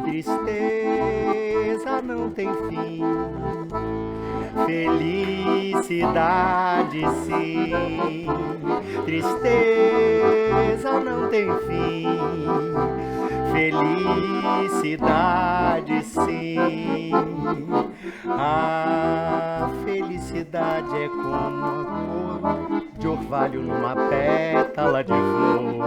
Tristeza não tem fim, felicidade sim. Tristeza não tem fim, felicidade sim. A felicidade é como a cor de orvalho numa pétala de flor.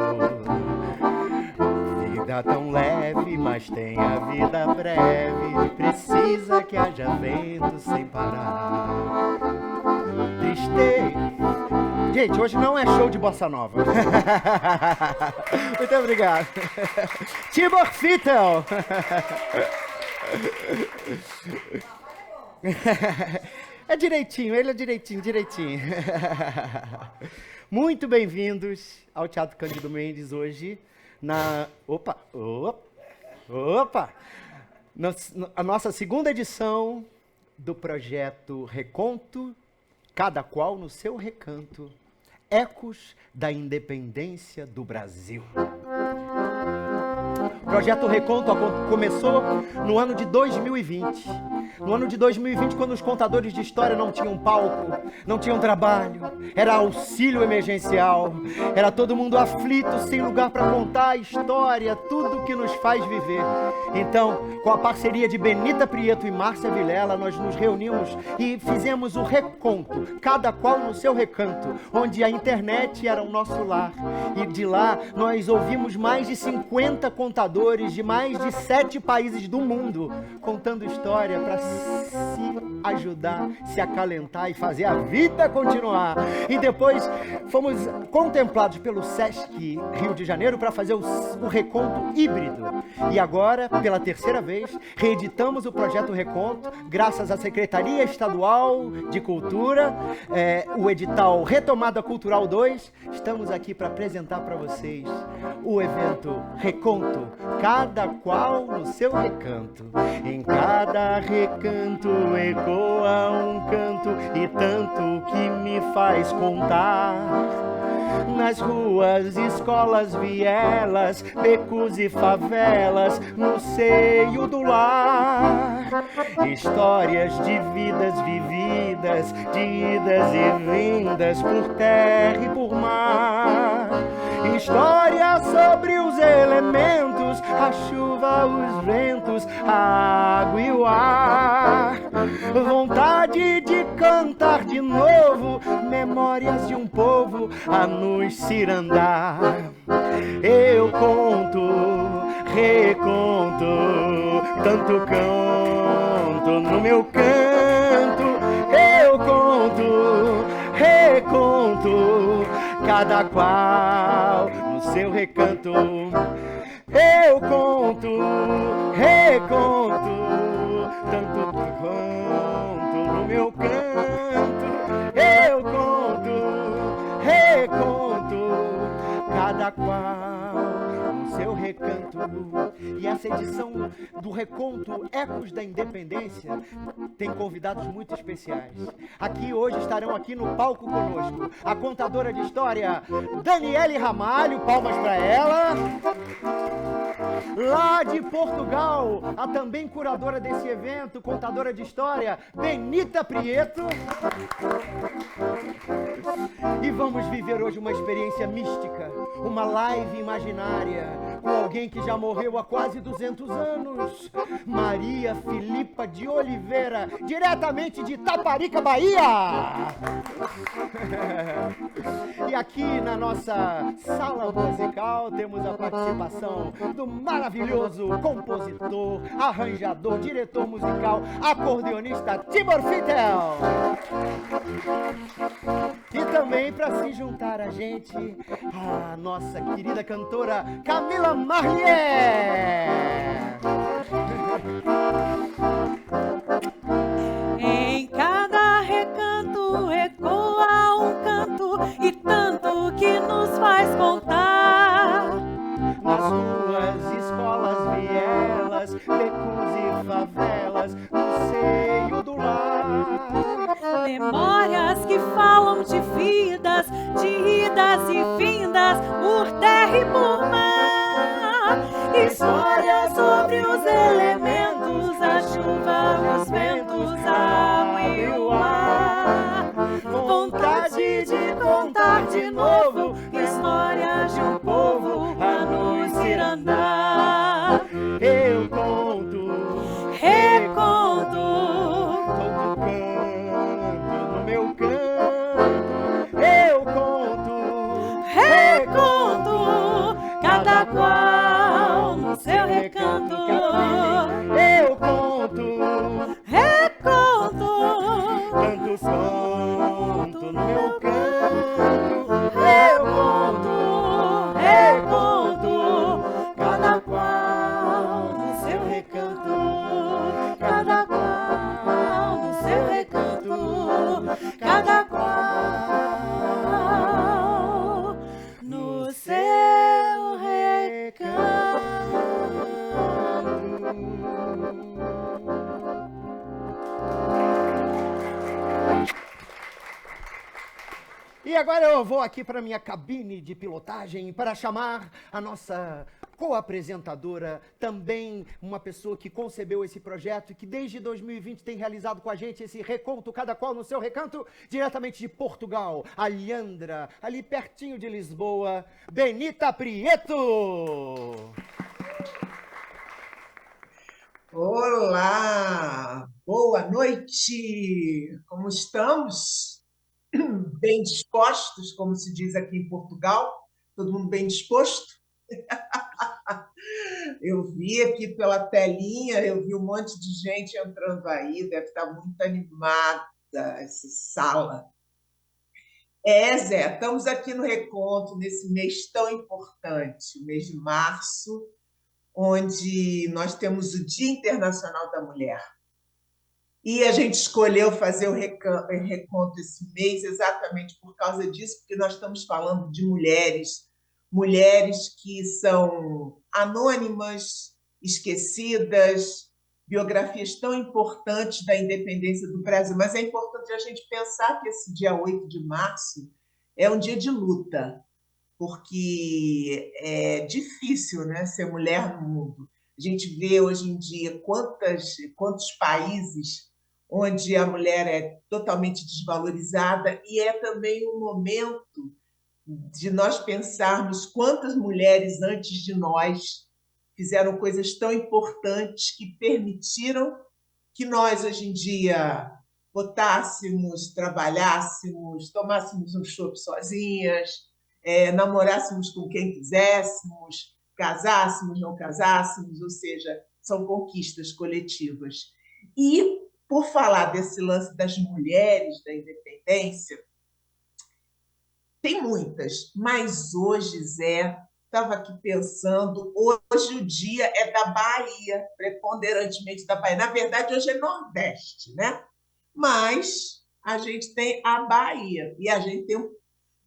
Vida tão leve, mas tem a vida breve. Precisa que haja vento sem parar. Tristeza. Gente, hoje não é show de bossa nova. Muito obrigado. Tibor Fittel. É direitinho, ele é direitinho. Muito bem-vindos ao Teatro Cândido Mendes hoje. A nossa segunda edição do projeto Reconto, cada qual no seu recanto, Ecos da Independência do Brasil. O projeto Reconto começou no ano de 2020. No ano de 2020, quando os contadores de história não tinham palco, não tinham trabalho, era auxílio emergencial, era todo mundo aflito, sem lugar para contar a história, tudo que nos faz viver. Então, com a parceria de Benita Prieto e Márcia Vilela, nós nos reunimos e fizemos o Reconto, cada qual no seu recanto, onde a internet era o nosso lar. E de lá, nós ouvimos mais de 50 contadores de mais de 7 países do mundo, contando história para se ajudar, se acalentar e fazer a vida continuar. E depois fomos contemplados pelo Sesc Rio de Janeiro para fazer o Reconto híbrido. E agora, pela terceira vez, reeditamos o projeto Reconto, graças à Secretaria Estadual de Cultura, o edital Retomada Cultural 2. Estamos aqui para apresentar para vocês o evento Reconto, cada qual no seu recanto. Em cada recanto ecoa um canto e tanto que me faz contar. Nas ruas, escolas, vielas, becos e favelas, no seio do lar. Histórias de vidas vividas, de idas e vindas por terra e por mar. História sobre os elementos, a chuva, os ventos, a água e o ar. Vontade de cantar de novo, memórias de um povo a nos cirandar. Eu conto, reconto, tanto canto no meu canto. Eu conto, reconto, cada qual no seu recanto. Eu conto, reconto, tanto quanto no meu canto. Eu conto, reconto, cada qual no seu recanto. E essa edição do Reconto Ecos da Independência tem convidados muito especiais. Aqui hoje estarão aqui no palco conosco a contadora de história Daniele Ramalho, palmas para ela. Lá de Portugal, a também curadora desse evento, contadora de história Benita Prieto. E vamos viver hoje uma experiência mística, uma live imaginária com alguém que já morreu há quase 200 anos, Maria Filipa de Oliveira, diretamente de Taparica, Bahia. E aqui na nossa sala musical temos a participação do maravilhoso compositor, arranjador, diretor musical, acordeonista Tibor Fittel. E também para se juntar a gente, a nossa querida cantora Camila Marlier. Em cada recanto ecoa um canto e tanto que nos faz contar. de idas e vindas por terra e por mar. História sobre os elementos, a chuva, os ventos, a água e o ar. Vontade de contar de novo histórias de um povo a nos cirandar. Eu conto, Reconto, todo canto, no meu canto. Eu conto, reconto, cada qual no seu recanto. eu conto, Reconto, canto santo no meu canto. Eu conto, reconto, cada qual no seu recanto. Cada qual no seu recanto. Cada qual no seu E agora eu vou aqui para minha cabine de pilotagem para chamar a nossa co-apresentadora, também uma pessoa que concebeu esse projeto e que desde 2020 tem realizado com a gente esse reconto, cada qual no seu recanto, diretamente de Portugal, a Leandra, ali pertinho de Lisboa, Benita Prieto! Olá, boa noite. Como estamos? Bem dispostos, como se diz aqui em Portugal? Todo mundo bem disposto? Eu vi aqui pela telinha, eu vi um monte de gente entrando aí, deve estar muito animada essa sala. Zé, estamos aqui no Reconto, nesse mês tão importante, o mês de março, onde nós temos o Dia Internacional da Mulher. E a gente escolheu fazer o reconto esse mês exatamente por causa disso, porque nós estamos falando de mulheres, mulheres que são anônimas, esquecidas, biografias tão importantes da independência do Brasil. Mas é importante a gente pensar que esse dia 8 de março é um dia de luta, porque é difícil, né, ser mulher no mundo. A gente vê hoje em dia quantos países onde a mulher é totalmente desvalorizada, e é também um momento de nós pensarmos quantas mulheres antes de nós fizeram coisas tão importantes que permitiram que nós, hoje em dia, votássemos, trabalhássemos, tomássemos um chopp sozinhas, namorássemos com quem quiséssemos, casássemos, não casássemos, ou seja, são conquistas coletivas. E, por falar desse lance das mulheres, da independência, tem muitas, mas hoje, Zé, estava aqui pensando, hoje o dia é da Bahia, preponderantemente da Bahia. Na verdade, hoje é Nordeste, né? Mas a gente tem a Bahia e a gente tem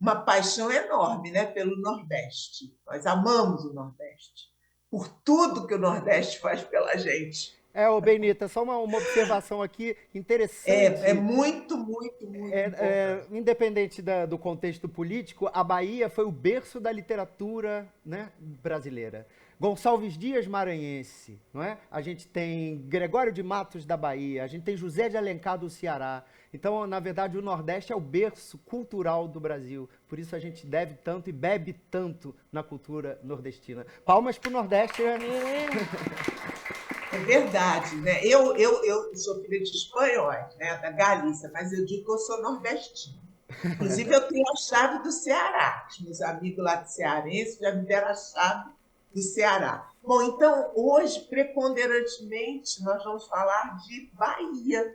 uma paixão enorme, né, pelo Nordeste. Nós amamos o Nordeste, por tudo que o Nordeste faz pela gente. Ô Benita, só uma observação aqui interessante. É muito importante. Independente do contexto político, a Bahia foi o berço da literatura, né, brasileira. Gonçalves Dias maranhense, não é? A gente tem Gregório de Matos da Bahia, a gente tem José de Alencar do Ceará. Então, na verdade, o Nordeste é o berço cultural do Brasil. Por isso a gente deve tanto e bebe tanto na cultura nordestina. Palmas para o Nordeste, né? É verdade, né? Eu sou filha de espanhóis, né, da Galícia, mas eu digo que eu sou nordestina. Inclusive, eu tenho a chave do Ceará. Os meus amigos lá de cearense já me deram a chave do Ceará. Bom, então, hoje, preponderantemente, nós vamos falar de Bahia.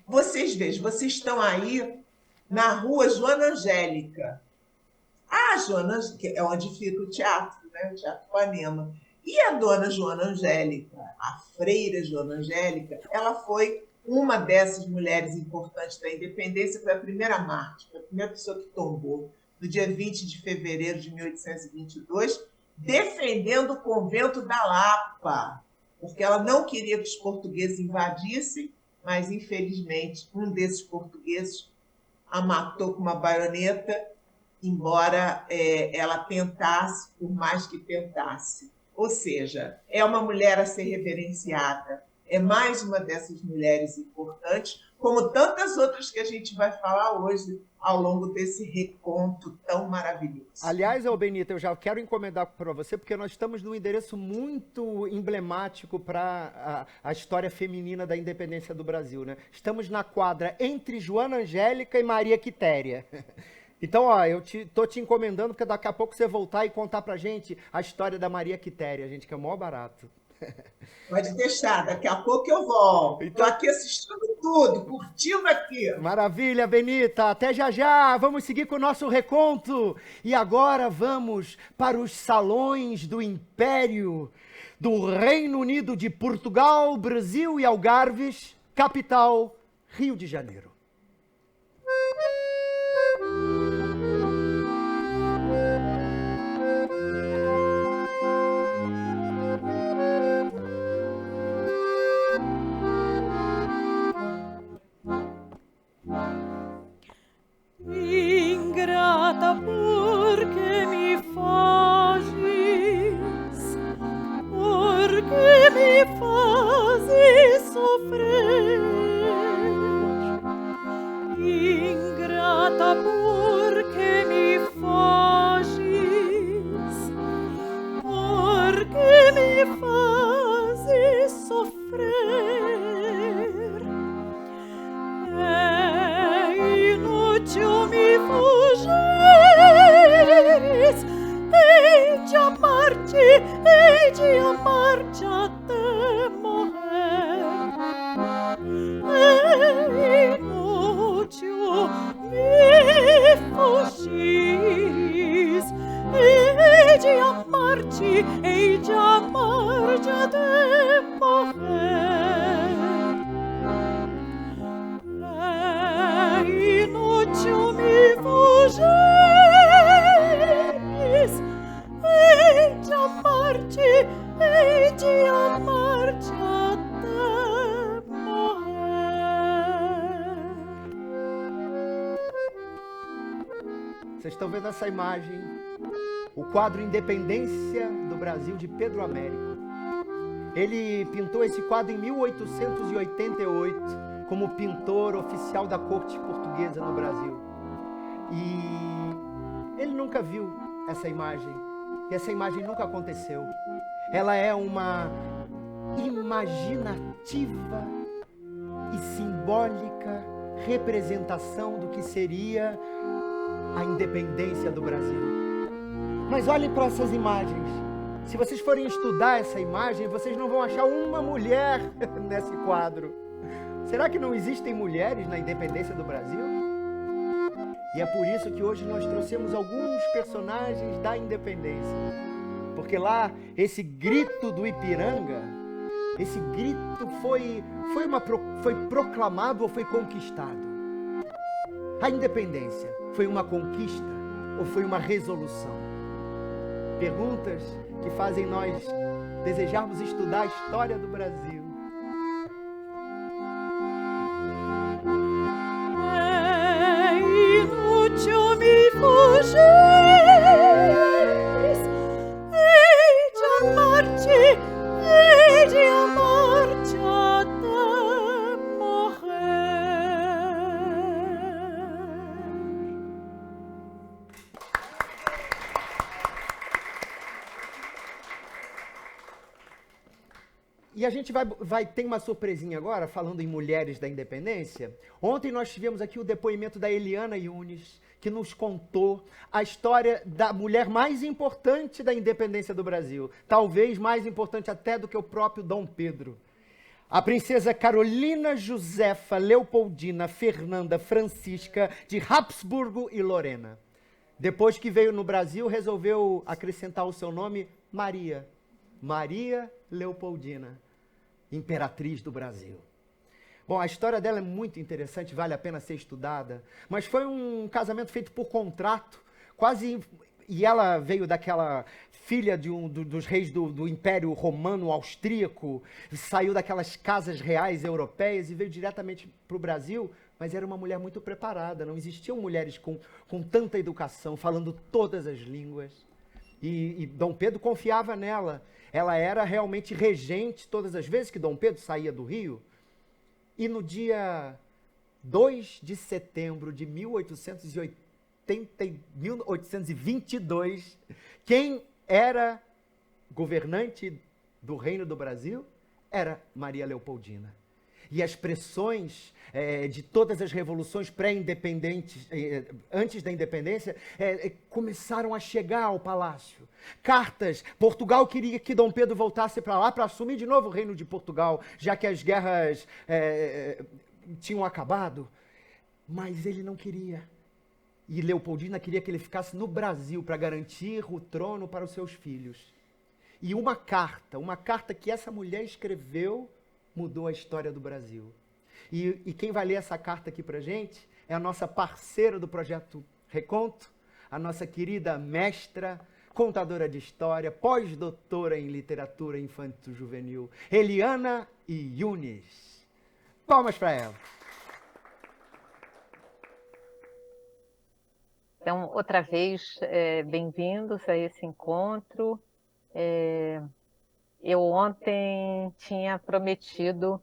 Vocês vejam, vocês estão aí na rua Joana Angélica. Joana, que é onde fica o teatro, né? O Teatro Ipanema. E a dona Joana Angélica, a freira Joana Angélica, ela foi uma dessas mulheres importantes da independência, foi a primeira mártir, foi a primeira pessoa que tombou, no dia 20 de fevereiro de 1822, defendendo o convento da Lapa, porque ela não queria que os portugueses invadissem, mas, infelizmente, um desses portugueses a matou com uma baioneta, embora ela tentasse, por mais que tentasse. Ou seja, é uma mulher a ser reverenciada, é mais uma dessas mulheres importantes, como tantas outras que a gente vai falar hoje ao longo desse reconto tão maravilhoso. Aliás, Benita, eu já quero encomendar para você, porque nós estamos num endereço muito emblemático para a história feminina da independência do Brasil, né? Estamos na quadra entre Joana Angélica e Maria Quitéria. Então, ó, eu tô te encomendando, porque daqui a pouco você voltar e contar pra gente a história da Maria Quitéria, gente, que é o maior barato. Pode deixar, daqui a pouco eu volto. Estou aqui assistindo tudo, curtindo aqui. Maravilha, Benita. Até já já. Vamos seguir com o nosso reconto. E agora vamos para os salões do Império do Reino Unido de Portugal, Brasil e Algarves, capital, Rio de Janeiro. Ingrata, porque me fazes sofrer. Ingrata, porque me fazes sofrer. É inútil me fugeres, hei de amar-te até morrer. É inútil me fugires, hei de amar-te até morrer. É inútil me fugeres, hei de amar-te até morrer. Vocês estão vendo essa imagem? O quadro Independência do Brasil, de Pedro Américo. Ele pintou esse quadro em 1888, como pintor oficial da corte portuguesa no Brasil. E ele nunca viu essa imagem. E essa imagem nunca aconteceu. Ela é uma imaginativa e simbólica representação do que seria a independência do Brasil. Mas olhem para essas imagens. Se vocês forem estudar essa imagem, vocês não vão achar uma mulher nesse quadro. Será que não existem mulheres na independência do Brasil? E é por isso que hoje nós trouxemos alguns personagens da independência. Porque lá, esse grito do Ipiranga, esse grito foi proclamado ou foi conquistado? A independência foi uma conquista ou foi uma resolução? Perguntas que fazem nós desejarmos estudar a história do Brasil. É inútil me fugeres, hei de amar-te até morrer. E a gente tem uma surpresinha agora, falando em mulheres da independência. Ontem nós tivemos aqui o depoimento da Eliana Yunes, que nos contou a história da mulher mais importante da independência do Brasil. Talvez mais importante até do que o próprio Dom Pedro. A princesa Carolina Josefa Leopoldina Fernanda Francisca de Habsburgo e Lorena. Depois que veio no Brasil, resolveu acrescentar o seu nome Maria. Maria Leopoldina, imperatriz do Brasil. Bom, a história dela é muito interessante, vale a pena ser estudada, mas foi um casamento feito por contrato, quase... E ela veio daquela filha de dos reis do Império Romano Austríaco, saiu daquelas casas reais europeias e veio diretamente para o Brasil mas era uma mulher muito preparada. Não existiam mulheres com tanta educação, falando todas as línguas. E Dom Pedro confiava nela. Ela era realmente regente todas as vezes que Dom Pedro saía do Rio. E no dia 2 de setembro de 1822, quem era governante do Reino do Brasil era Maria Leopoldina. E as pressões de todas as revoluções pré-independentes, antes da independência, começaram a chegar ao palácio. Cartas. Portugal queria que Dom Pedro voltasse para lá para assumir de novo o Reino de Portugal, já que as guerras tinham acabado. Mas ele não queria. E Leopoldina queria que ele ficasse no Brasil para garantir o trono para os seus filhos. E uma carta que essa mulher escreveu, mudou a história do Brasil. E quem vai ler essa carta aqui pra gente é a nossa parceira do Projeto Reconto, a nossa querida mestra, contadora de história, pós-doutora em literatura infanto-juvenil, Eliana Yunes. Palmas para ela. Então, outra vez, bem-vindos a esse encontro. Eu ontem tinha prometido,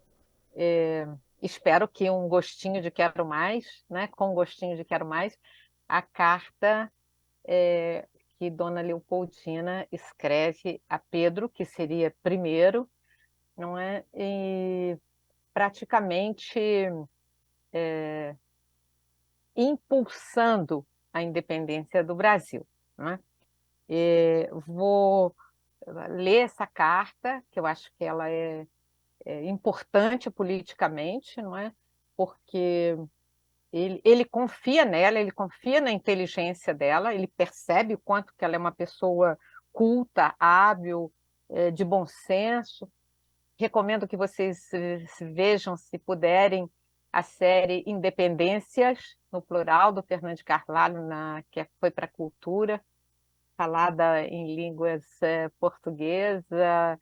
espero que um gostinho de quero mais, né? Com um gostinho de quero mais, a carta que Dona Leopoldina escreve a Pedro, que seria primeiro, não é? E praticamente impulsando a independência do Brasil, né? Vou ler essa carta, que eu acho que ela é importante politicamente, não é? Porque ele confia nela, ele confia na inteligência dela, ele percebe o quanto que ela é uma pessoa culta, hábil, de bom senso. Recomendo que vocês vejam, se puderem, a série Independências, no plural, do Fernando de Carvalho, que foi para a cultura, falada em línguas portuguesa,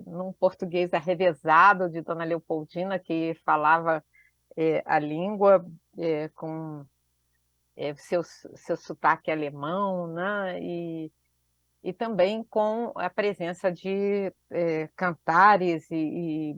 num português arrevezado de Dona Leopoldina, que falava a língua com seu sotaque alemão, né? E também com a presença de cantares e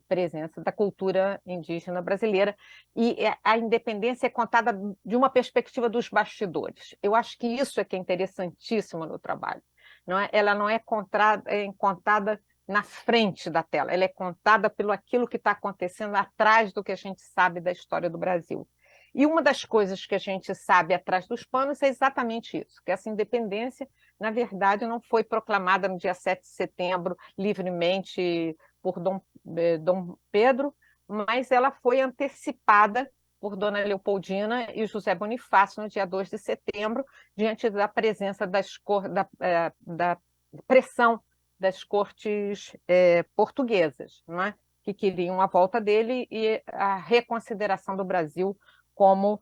presença da cultura indígena brasileira. E a independência é contada de uma perspectiva dos bastidores. Eu acho que isso é que é interessantíssimo no trabalho. Não é? Ela não é contada na frente da tela, ela é contada pelo aquilo que está acontecendo atrás do que a gente sabe da história do Brasil. E uma das coisas que a gente sabe atrás dos panos é exatamente isso, que essa independência, na verdade, não foi proclamada no dia 7 de setembro livremente por Dom Pedro, mas ela foi antecipada por Dona Leopoldina e José Bonifácio no dia 2 de setembro, diante da presença da pressão das cortes portuguesas, não é? Que queriam a volta dele e a reconsideração do Brasil como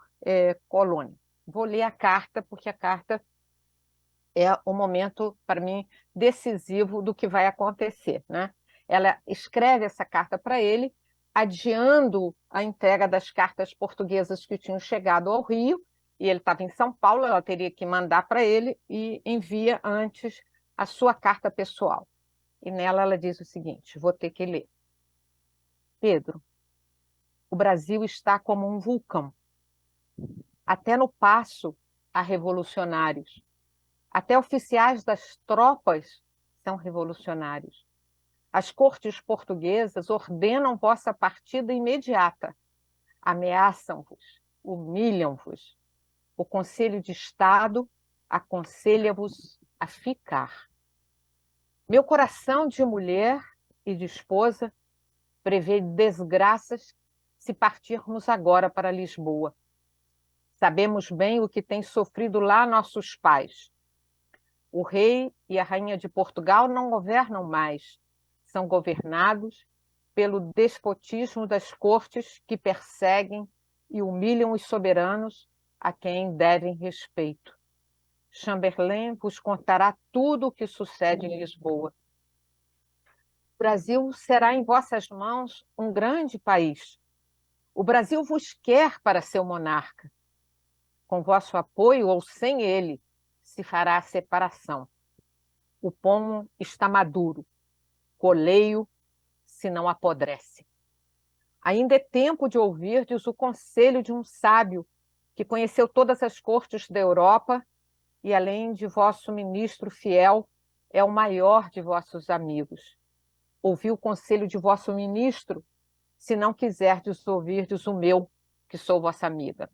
colônia. Vou ler a carta, porque a carta é o momento, para mim, decisivo do que vai acontecer, né? Ela escreve essa carta para ele, adiando a entrega das cartas portuguesas que tinham chegado ao Rio, e ele estava em São Paulo, ela teria que mandar para ele, e envia antes a sua carta pessoal. E nela ela diz o seguinte, vou ter que ler. Pedro, o Brasil está como um vulcão. Até no paço há revolucionários. Até oficiais das tropas são revolucionários. As cortes portuguesas ordenam vossa partida imediata. Ameaçam-vos, humilham-vos. O Conselho de Estado aconselha-vos a ficar. Meu coração de mulher e de esposa prevê desgraças se partirmos agora para Lisboa. Sabemos bem o que têm sofrido lá nossos pais. O rei e a rainha de Portugal não governam mais, são governados pelo despotismo das cortes que perseguem e humilham os soberanos a quem devem respeito. Chamberlain vos contará tudo o que sucede em Lisboa. O Brasil será em vossas mãos um grande país. O Brasil vos quer para seu monarca. Com vosso apoio ou sem ele, se fará a separação. O pomo está maduro, colei-o, se não apodrece. Ainda é tempo de ouvirdes o conselho de um sábio que conheceu todas as cortes da Europa e, além de vosso ministro fiel, é o maior de vossos amigos. Ouvi o conselho de vosso ministro, se não quiserdes ouvirdes o meu, que sou vossa amiga.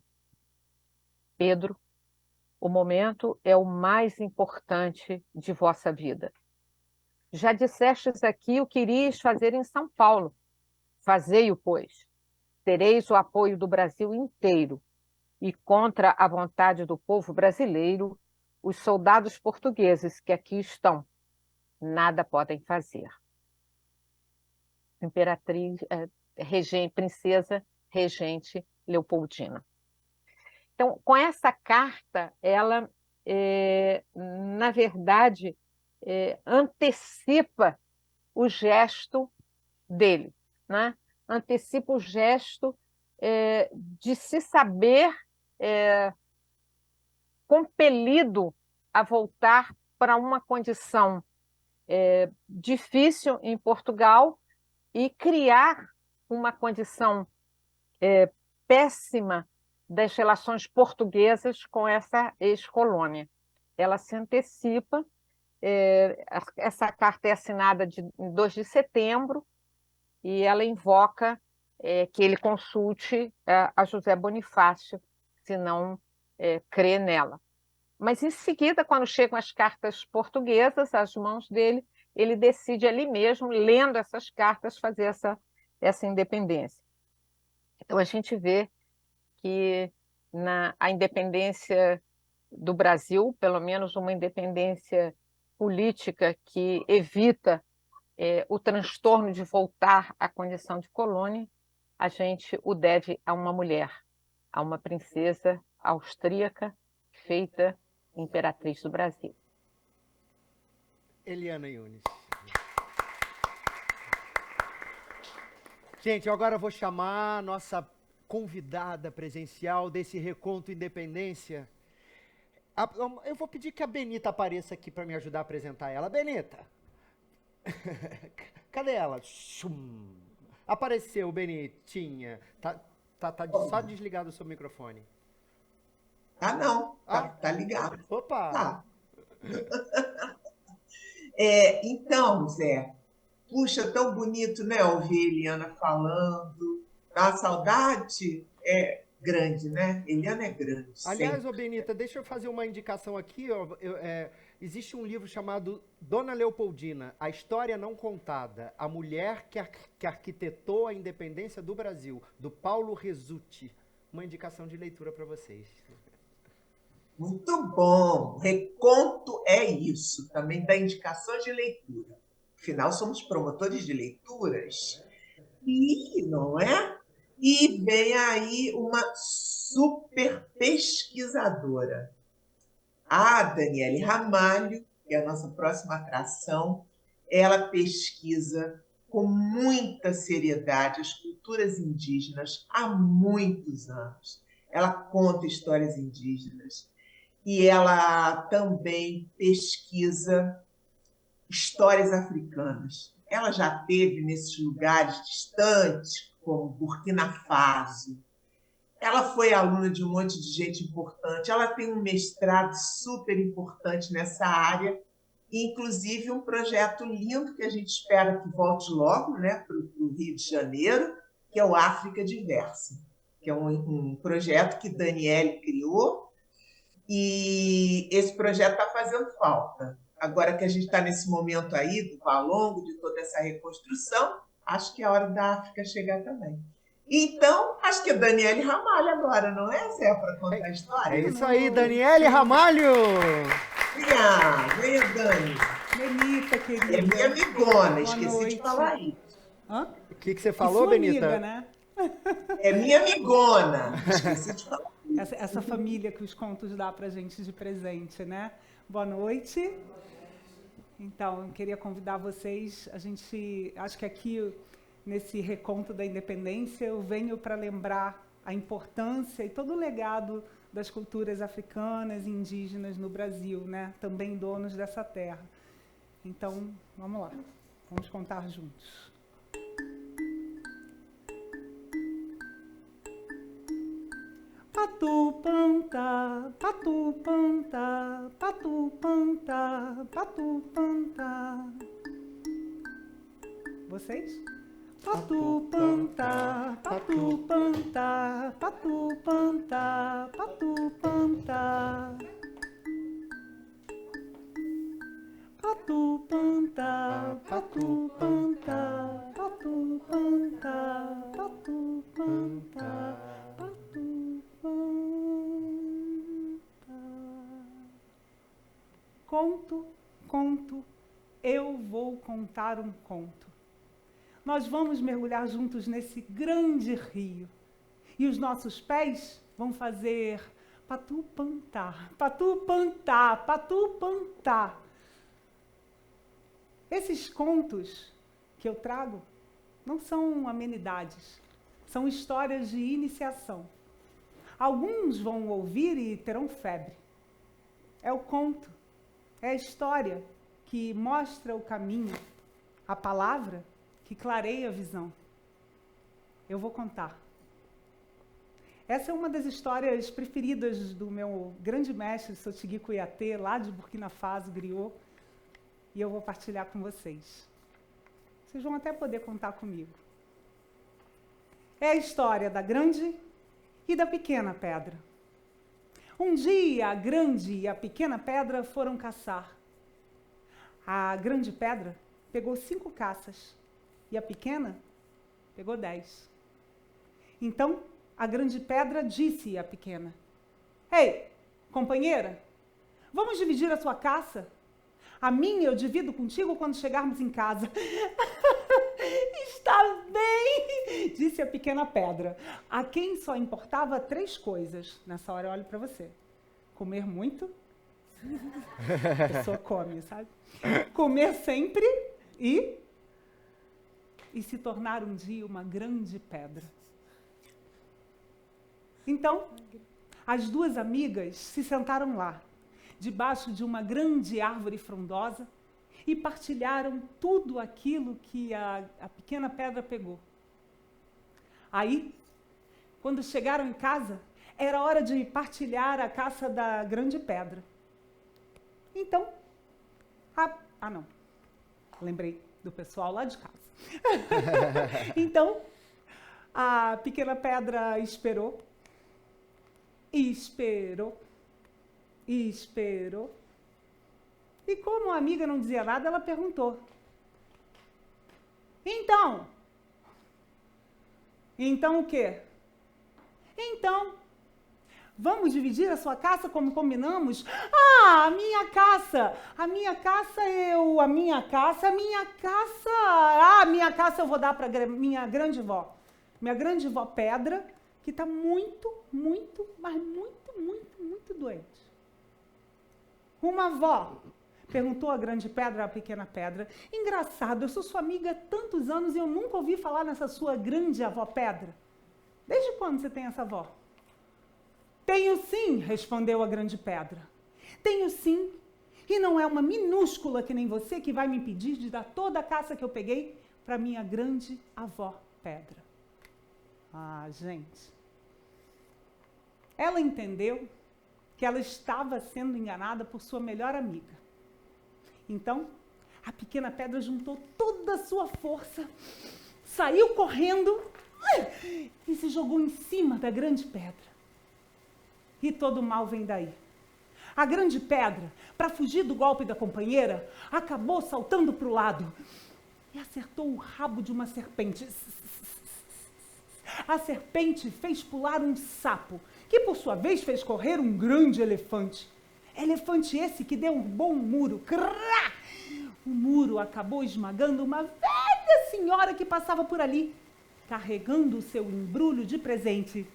Pedro, o momento é o mais importante de vossa vida. Já dissestes aqui o que irias fazer em São Paulo. Fazei-o, pois. Tereis o apoio do Brasil inteiro e, contra a vontade do povo brasileiro, os soldados portugueses que aqui estão nada podem fazer. Imperatriz, princesa regente Leopoldina. Então, com essa carta, ela, na verdade, antecipa o gesto dele, né? Antecipa o gesto de se saber compelido a voltar para uma condição difícil em Portugal e criar uma condição péssima das relações portuguesas com essa ex-colônia. Ela se antecipa, essa carta é assinada em 2 de setembro, e ela invoca que ele consulte a José Bonifácio, se não crê nela. Mas, em seguida, quando chegam as cartas portuguesas às mãos dele, ele decide ali mesmo, lendo essas cartas, fazer essa independência. Então, a gente vê que a independência do Brasil, pelo menos uma independência política que evita o transtorno de voltar à condição de colônia, a gente o deve a uma mulher, a uma princesa austríaca feita imperatriz do Brasil. Eliana Yunes. Gente, agora eu vou chamar a nossa convidada presencial desse Reconto Independência. Eu vou pedir que a Benita apareça aqui para me ajudar a apresentar ela. Benita! Cadê ela? Apareceu, Benitinha. Tá só desligado o seu microfone. Não. Tá ligado. Opa! Tá. Então, Zé, puxa, tão bonito, né, ouvir a Eliana falando. A saudade é grande, né? Eliana é grande. Aliás, ô Benita, deixa eu fazer uma indicação aqui. Existe um livro chamado Dona Leopoldina, A História Não Contada, a mulher que arquitetou a independência do Brasil, do Paulo Resutti. Uma indicação de leitura para vocês. Muito bom. Reconto é isso, também dá indicações de leitura. Afinal, somos promotores de leituras. E, não é? E vem aí uma super pesquisadora, a Daniele Ramalho, que é a nossa próxima atração. Ela pesquisa com muita seriedade as culturas indígenas há muitos anos. Ela conta histórias indígenas e ela também pesquisa histórias africanas. Ela já esteve nesses lugares distantes, como Burkina Faso. Ela foi aluna de um monte de gente importante. Ela tem um mestrado super importante nessa área, inclusive um projeto lindo que a gente espera que volte logo, né, para o Rio de Janeiro, que é o África Diversa, que é um projeto que Daniele criou, e esse projeto está fazendo falta. Agora que a gente está nesse momento aí do Valongo, de toda essa reconstrução, acho que é a hora da África chegar também. Então, acho que é Daniele Ramalho agora, não é, Zé, para contar a história? É isso aí, Daniele Ramalho! Venha, Dani. Benita, querida. É minha amigona, esqueci noite. de falar isso. Hã? O que você falou, Benita? Amiga, né? É minha amigona, esqueci de falar isso. Essa família que os contos dá pra gente de presente, né? Boa noite. Então, eu queria convidar vocês, acho que aqui nesse reconto da independência, eu venho para lembrar a importância e todo o legado das culturas africanas e indígenas no Brasil, né? Também donos dessa terra. Então, vamos lá, vamos contar juntos. Patu panta, patu panta, patu panta, patu panta. Vocês? Patu panta, patu panta, patu panta, patu panta. Patu panta, patu panta, patu panta, patu panta, patu panta. Conto, conto, eu vou contar um conto. Nós vamos mergulhar juntos nesse grande rio. E os nossos pés vão fazer patu pantá, patu pantá, patu pantá. Esses contos que eu trago não são amenidades, são histórias de iniciação. Alguns vão ouvir e terão febre. É o conto, é a história que mostra o caminho, a palavra que clareia a visão. Eu vou contar. Essa é uma das histórias preferidas do meu grande mestre, Sotigui Kouyaté, lá de Burkina Faso, Griot, e eu vou partilhar com vocês. Vocês vão até poder contar comigo. É a história da grande e da pequena pedra. Um dia, a grande e a pequena pedra foram caçar. A grande pedra pegou 5 caças e a pequena pegou 10. Então, a grande pedra disse à pequena: Ei, companheira, vamos dividir a sua caça? A minha eu divido contigo quando chegarmos em casa. Está bem, disse a pequena pedra, a quem só importava 3 coisas. Nessa hora eu olho para você. Comer muito. A pessoa come, sabe? Comer sempre e se tornar um dia uma grande pedra. Então, as 2 amigas se sentaram lá, debaixo de uma grande árvore frondosa, e partilharam tudo aquilo que a pequena pedra pegou. Aí, quando chegaram em casa, era hora de partilhar a caça da grande pedra. Então, não, lembrei do pessoal lá de casa. Então, a pequena pedra esperou, e esperou, e esperou. E como a amiga não dizia nada, ela perguntou: Então o quê? Então, vamos dividir a sua caça como combinamos? Ah, a minha caça eu vou dar para minha grande vó. Minha grande vó Pedra, que está muito, muito, mas muito, muito, muito doente. Uma vó, perguntou a grande pedra à pequena pedra. Engraçado, eu sou sua amiga há tantos anos e eu nunca ouvi falar nessa sua grande avó Pedra. Desde quando você tem essa avó? Tenho sim, respondeu a grande pedra. Tenho sim, e não é uma minúscula que nem você que vai me impedir de dar toda a caça que eu peguei para minha grande avó Pedra. Ah, gente. Ela entendeu que ela estava sendo enganada por sua melhor amiga. Então, a pequena pedra juntou toda a sua força, saiu correndo e se jogou em cima da grande pedra. E todo mal vem daí. A grande pedra, para fugir do golpe da companheira, acabou saltando para o lado e acertou o rabo de uma serpente. A serpente fez pular um sapo, que por sua vez fez correr um grande elefante. Elefante esse que derrubou um muro. Crá! O muro acabou esmagando uma velha senhora que passava por ali, carregando o seu embrulho de presente.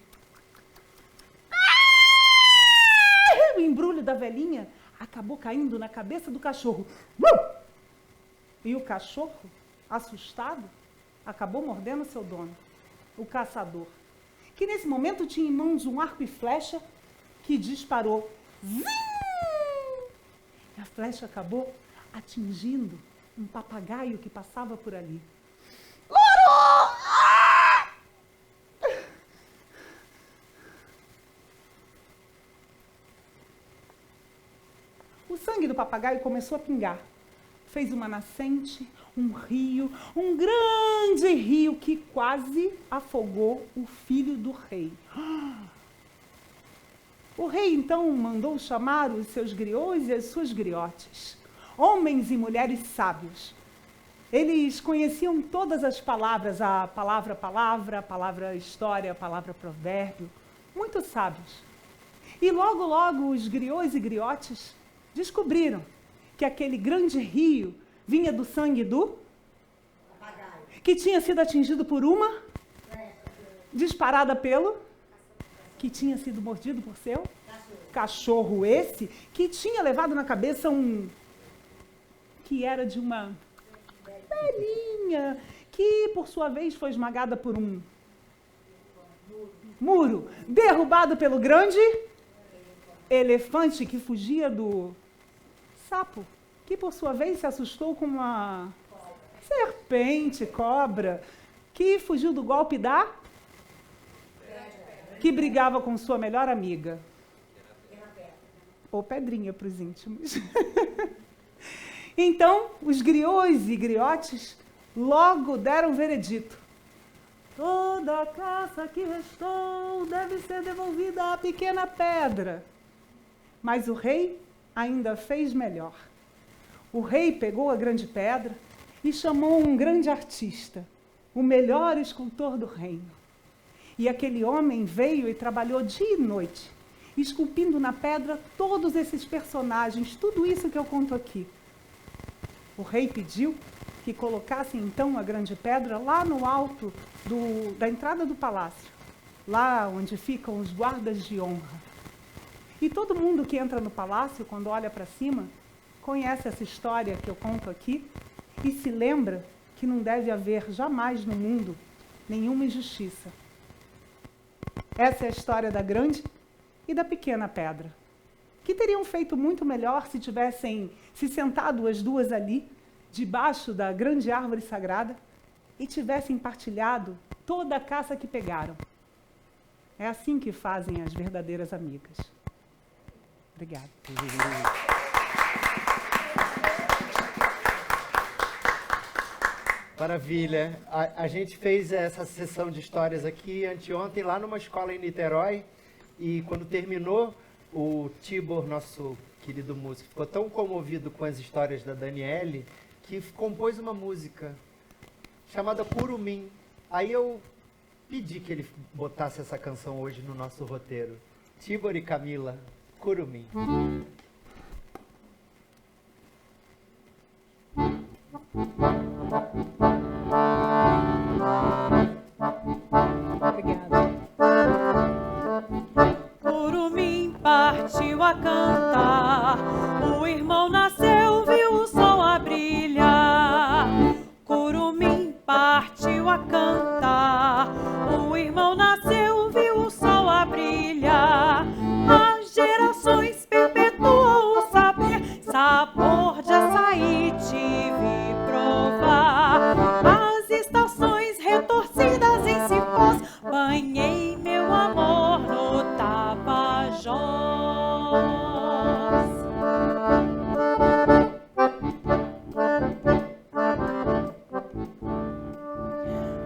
O embrulho da velhinha acabou caindo na cabeça do cachorro. E o cachorro, assustado, acabou mordendo seu dono, o caçador, que nesse momento tinha em mãos um arco e flecha que disparou. Zim! E a flecha acabou atingindo um papagaio que passava por ali. O sangue do papagaio começou a pingar. Fez uma nascente, um rio, um grande rio que quase afogou o filho do rei. O rei, então, mandou chamar os seus griots e as suas griotes, homens e mulheres sábios. Eles conheciam todas as palavras, a palavra história, a palavra provérbio, muito sábios. E logo, logo, os griots e griotes descobriram que aquele grande rio vinha do sangue do papagaio, que tinha sido atingido por uma, disparada pelo, que tinha sido mordido por seu cachorro esse, que tinha levado na cabeça que era de uma velhinha, que por sua vez foi esmagada por um muro, derrubado pelo grande elefante que fugia do sapo, que por sua vez se assustou com uma serpente, cobra, que fugiu do golpe da que brigava com sua melhor amiga. Ou pedrinha para os íntimos. Então, os griots e griotes logo deram veredito. Toda a caça que restou deve ser devolvida à pequena pedra. Mas o rei ainda fez melhor. O rei pegou a grande pedra e chamou um grande artista, o melhor escultor do reino. E aquele homem veio e trabalhou dia e noite, esculpindo na pedra todos esses personagens, tudo isso que eu conto aqui. O rei pediu que colocassem então a grande pedra lá no alto da entrada do palácio, lá onde ficam os guardas de honra. E todo mundo que entra no palácio, quando olha para cima, conhece essa história que eu conto aqui e se lembra que não deve haver jamais no mundo nenhuma injustiça. Essa é a história da grande e da pequena pedra, que teriam feito muito melhor se tivessem se sentado as duas ali, debaixo da grande árvore sagrada, e tivessem partilhado toda a caça que pegaram. É assim que fazem as verdadeiras amigas. Obrigada. Maravilha. A gente fez essa sessão de histórias aqui anteontem, lá numa escola em Niterói, e quando terminou, o Tibor, nosso querido músico, ficou tão comovido com as histórias da Daniele que compôs uma música chamada Curumim. Aí eu pedi que ele botasse essa canção hoje no nosso roteiro. Tibor e Camila, Curumim. Obrigada. Curumim partiu a cantar, o irmão nasceu, viu o sol a brilhar. Curumim partiu a cantar, o irmão nasceu, viu o sol a brilhar. As gerações perpetuam o saber, sabor de açaí tive provar. As estações retorcidas em cipós, banhei meu amor no Tapajós.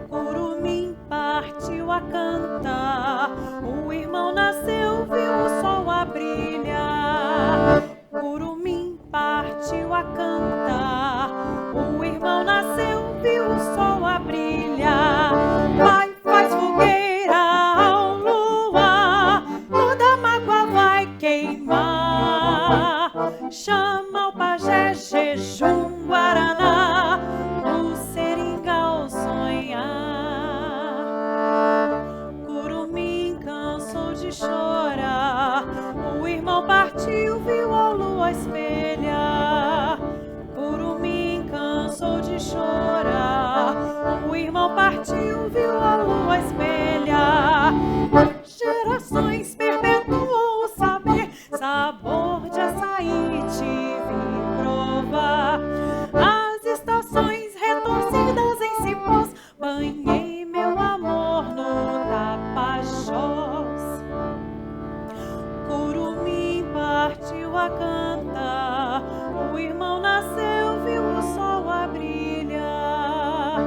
Curumim partiu a cantar, o irmão nasceu, viu o sol a brilhar. Curumim partiu a cantar, o irmão nasceu, viu o sol a brilhar. Vai, faz fogueira ao luar, toda mágoa vai queimar. Chama o pajé, jejum, guaraná, no seringal sonhar. Curumim cansou de chorar, o irmão partiu, viu a lua espelhar. Curumim cansou de chorar, o irmão sabor de açaí tive provar. As estações retorcidas em cipós, banhei meu amor no Tapajós. Curumim partiu a cantar, o irmão nasceu, viu o sol a brilhar.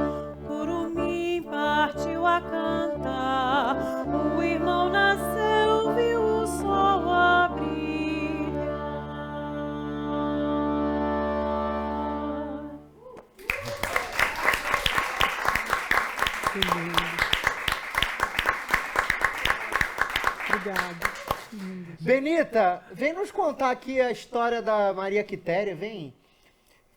Curumim partiu a cantar, o irmão nasceu, viu o sol a brilhar. Que lindo. Obrigada. Lindo. Benita, vem nos contar aqui a história da Maria Quitéria, vem.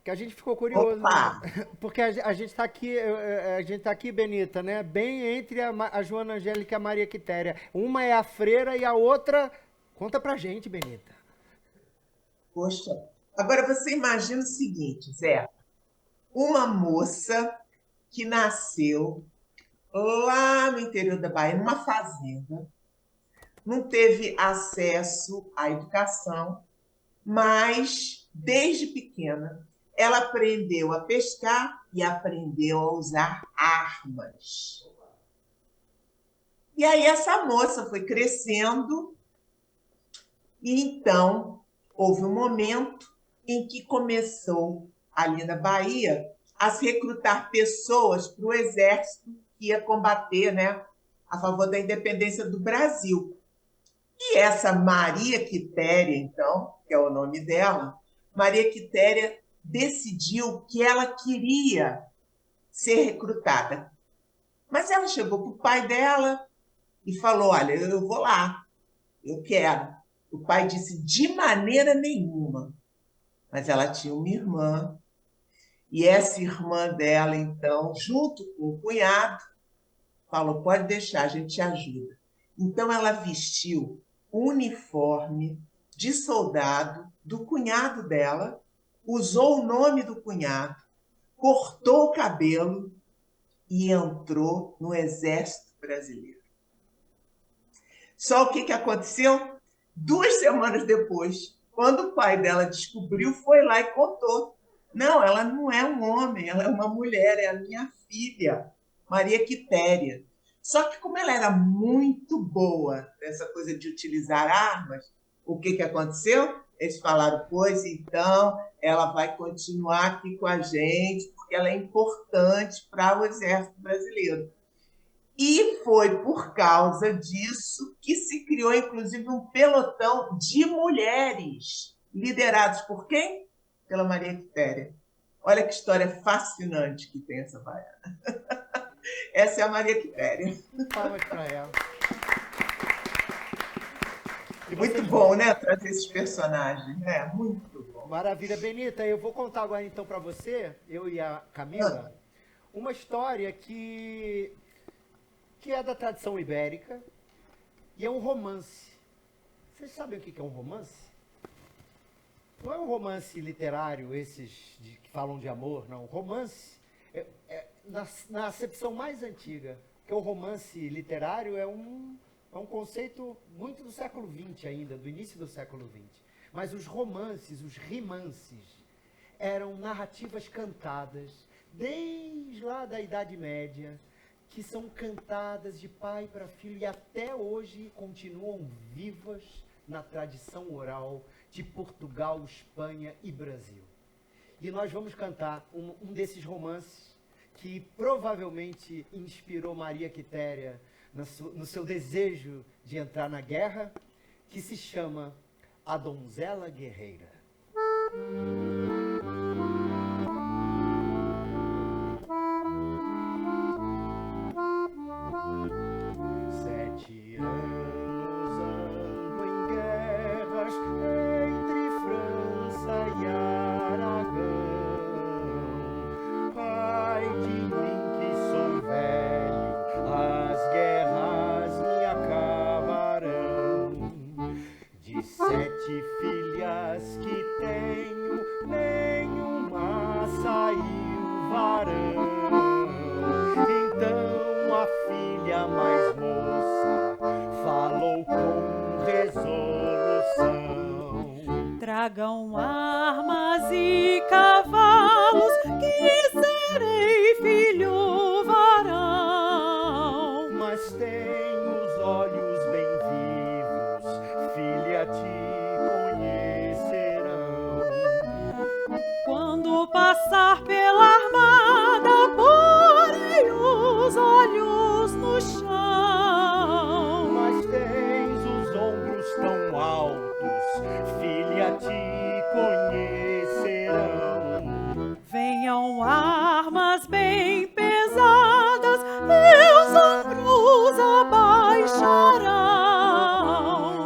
Que a gente ficou curioso. Opa! Né? Porque a gente tá aqui, Benita, né? Bem entre a Joana Angélica e a Maria Quitéria. Uma é a freira e a outra... Conta pra gente, Benita. Poxa, agora você imagina o seguinte, Zé. Uma moça que nasceu lá no interior da Bahia, numa fazenda, não teve acesso à educação, mas, desde pequena, ela aprendeu a pescar e aprendeu a usar armas. E aí essa moça foi crescendo e então houve um momento em que começou, ali na Bahia, a se recrutar pessoas para o exército que ia combater, né, a favor da independência do Brasil. E essa Maria Quitéria, então, que é o nome dela, Maria Quitéria decidiu que ela queria ser recrutada. Mas ela chegou para o pai dela e falou, olha, eu vou lá, eu quero. O pai disse, de maneira nenhuma. Mas ela tinha uma irmã, e essa irmã dela, então, junto com o cunhado, falou, pode deixar, a gente te ajuda. Então ela vestiu o uniforme de soldado do cunhado dela, usou o nome do cunhado, cortou o cabelo e entrou no Exército Brasileiro. Só o que aconteceu? 2 semanas depois, quando o pai dela descobriu, foi lá e contou. Não, ela não é um homem, ela é uma mulher, é a minha filha, Maria Quitéria. Só que como ela era muito boa nessa coisa de utilizar armas, o que aconteceu? Eles falaram, pois então, ela vai continuar aqui com a gente, porque ela é importante para o Exército Brasileiro. E foi por causa disso que se criou, inclusive, um pelotão de mulheres, liderados por quem? Pela Maria Quitéria. Olha que história fascinante que tem essa baiana. Essa é a Maria Quitéria. Palmas para ela. Muito bom, né? Trazer esses personagens, né? Muito bom. Maravilha. Benita, eu vou contar agora então para você, eu e a Camila, uma história que é da tradição ibérica e é um romance. Vocês sabem o que é um romance? Não é um romance literário, esses que falam de amor, não. Romance, na acepção mais antiga, que o romance literário é um conceito muito do século XX ainda, do início do século XX. Mas os romances, os rimances, eram narrativas cantadas, desde lá da Idade Média, que são cantadas de pai para filho e até hoje continuam vivas na tradição oral de Portugal, Espanha e Brasil. E nós vamos cantar um desses romances que provavelmente inspirou Maria Quitéria no seu desejo de entrar na guerra, que se chama A Donzela Guerreira. Mais moça falou com resolução. Tragam armas e cavalos, que serei filho varão. Mas tem os olhos bem vivos, filha, te conhecerão. Quando passar pela armada, porei os olhos no chão. Mas tens os ombros tão altos, filha, te conhecerão. Venham armas bem pesadas, meus ombros abaixarão.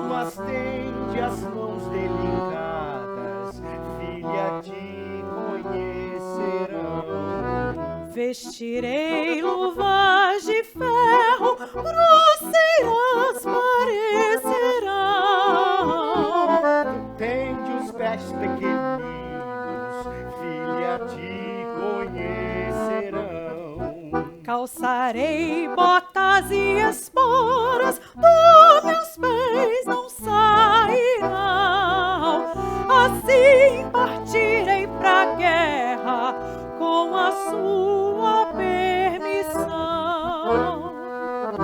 Mas tende as mãos delicadas, filha, te conhecerão. Vestirei luvas de ferro, grosseiras parecerão. Tende os pés pequeninos, filha, te conhecerão. Calçarei botas e esporas, dos meus pés não sairão. Assim partirei pra guerra com a sua permissão.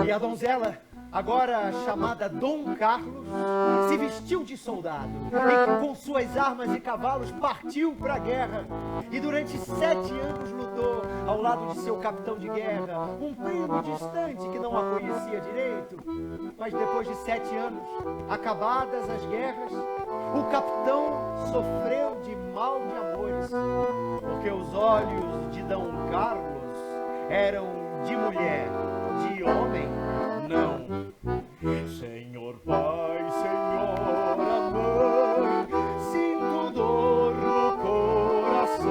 E a donzela, agora chamada Dom Carlos, se vestiu de soldado e com suas armas e cavalos partiu para a guerra. E durante 7 anos lutou ao lado de seu capitão de guerra, um primo distante que não a conhecia direito. Mas depois de 7 anos, acabadas as guerras, o capitão sofreu de mal de amores, porque os olhos de Dom Carlos eram de mulher, de homem não. Senhor pai, senhora mãe, sinto dor no coração,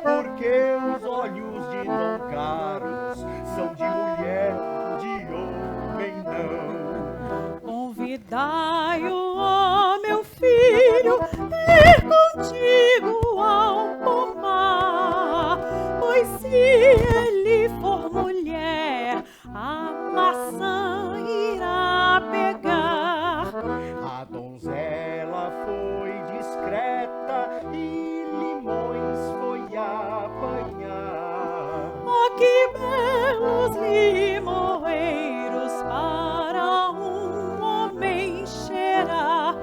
porque os olhos de Dom Carlos são de mulher, de homem não. Convidai-o, ó meu filho, ir contigo ao pomar, pois se ele for mulher, a maçã irá pegar. A donzela foi discreta e limões foi apanhar. Oh, que belos limoeiros para um homem cheirar!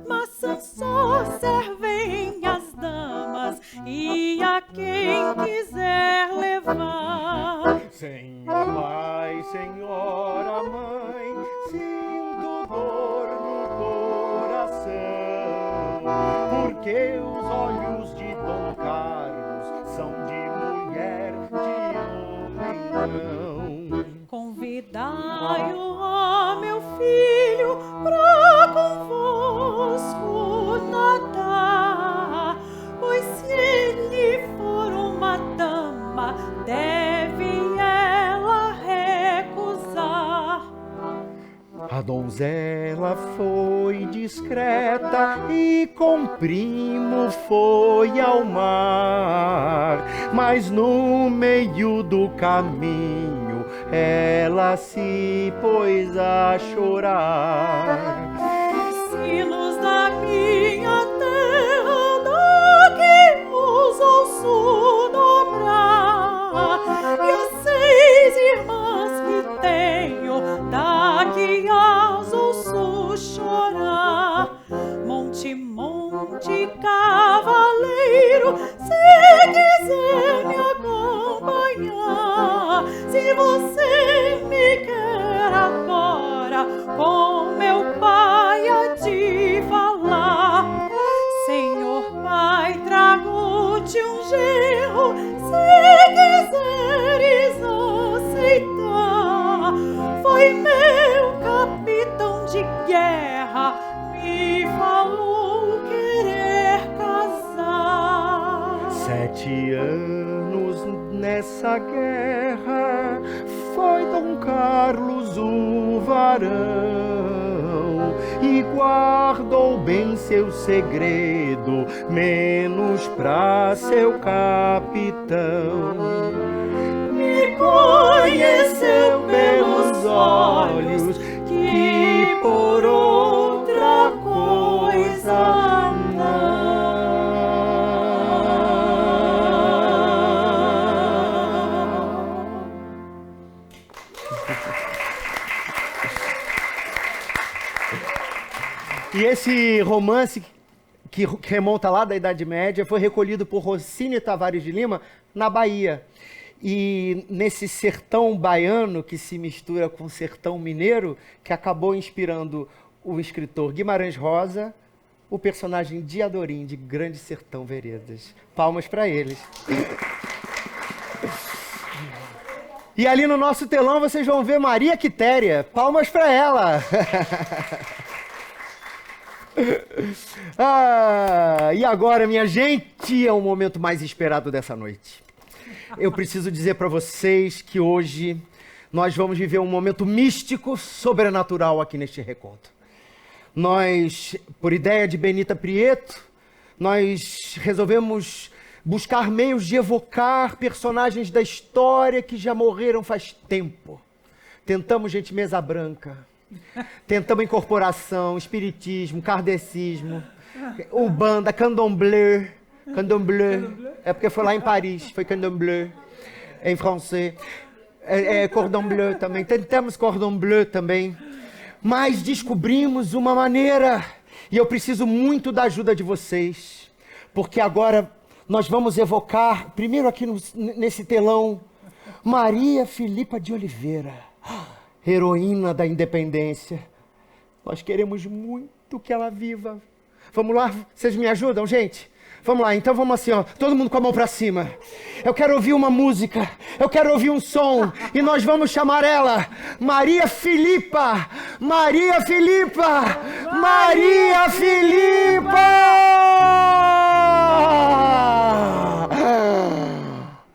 Maçã só servem às damas e a quem quiser levar. Senhor pai, senhora mãe, sinto dor no coração, porque os olhos de Dom Carlos são de mulher, de homem não. Convidai-o, ó meu filho, pra convosco nadar, pois se ele for uma dama, deve ela recusar. A donzela foi discreta e com primo foi ao mar, mas no meio do caminho ela se pôs a chorar. Sinos da minha terra, daqui os ouço dobrar, e as 6 irmãs que tenho, daqui as ouço chorar. Monte, monte, cavaleiro, se quiser me acompanhar, se você me quer agora, com meu pai há de falar. Senhor pai, trago-te um genro, se quiseres aceitar. Foi meu capitão de guerra, me falou querer casar. 7 anos nessa guerra foi Dom Carlos o varão, e guardou bem seu segredo, menos pra seu capitão. Me conheceu pelos olhos, que por outra coisa E esse romance que remonta lá da Idade Média foi recolhido por Rocine Tavares de Lima na Bahia. E nesse sertão baiano que se mistura com o sertão mineiro, que acabou inspirando o escritor Guimarães Rosa, o personagem Diadorim, de Grande Sertão Veredas. Palmas para eles. E ali no nosso telão vocês vão ver Maria Quitéria. Palmas para ela. E agora, minha gente, é o momento mais esperado dessa noite. Eu preciso dizer para vocês que hoje nós vamos viver um momento místico, sobrenatural aqui neste reconto. Nós, por ideia de Benita Prieto, nós resolvemos buscar meios de evocar personagens da história que já morreram faz tempo. Tentamos gente mesa branca, tentamos incorporação, espiritismo, kardecismo, umbanda, candomblé. Candomblé, é porque foi lá em Paris, foi candomblé, em francês. Cordon bleu também, tentamos cordon bleu também. Mas descobrimos uma maneira, e eu preciso muito da ajuda de vocês, porque agora nós vamos evocar, primeiro aqui nesse telão, Maria Filipa de Oliveira, heroína da independência. Nós queremos muito que ela viva. Vamos lá? Vocês me ajudam, gente? Vamos lá, então vamos assim, ó, todo mundo com a mão pra cima. Eu quero ouvir uma música, eu quero ouvir um som, e nós vamos chamar ela Maria Filipa! Maria Filipa! Maria Filipa!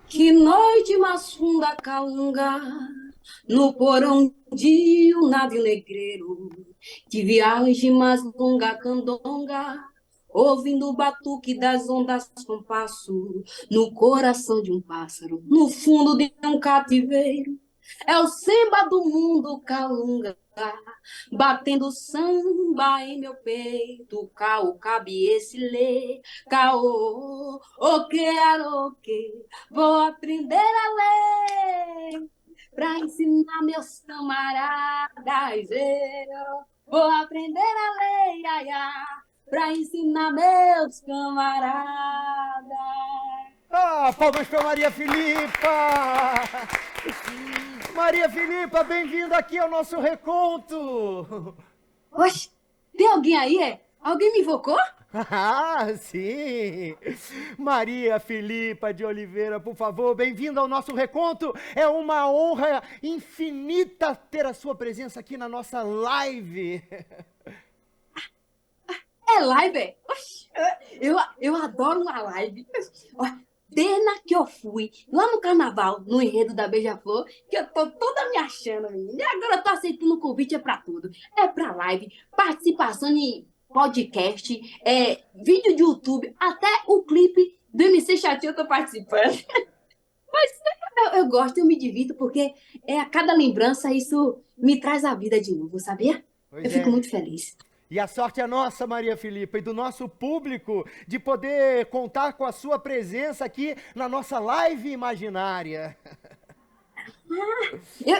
Que noite mais funda calunga, no porão de um navio negreiro, que viagem mais longa candonga, ouvindo o batuque das ondas com passo, no coração de um pássaro, no fundo de um cativeiro. É o samba do mundo calunga, batendo samba em meu peito. Caô, cabe esse lê, caô, o que, vou aprender a ler, pra ensinar meus camaradas. Eu vou aprender a ler, ia, ia, pra ensinar meus camaradas. Palmas para Maria Filipa! Maria Filipa, bem-vinda aqui ao nosso reconto! Oxe, tem alguém aí, é? Alguém me invocou? Sim! Maria Filipa de Oliveira, por favor, bem-vinda ao nosso reconto. É uma honra infinita ter a sua presença aqui na nossa live. É live, é? Oxe, eu adoro uma live. Desde que eu fui lá no carnaval, no enredo da Beija-Flor, que eu tô toda me achando, menina. E agora eu tô aceitando o convite, é pra tudo. É pra live, participação em podcast, vídeo de YouTube, até o clipe do MC Chatinho eu tô participando. Mas eu gosto, eu me divirto, porque a cada lembrança isso me traz a vida de novo, sabia? Eu fico muito feliz. E a sorte é nossa, Maria Filipa, e do nosso público, de poder contar com a sua presença aqui na nossa live imaginária.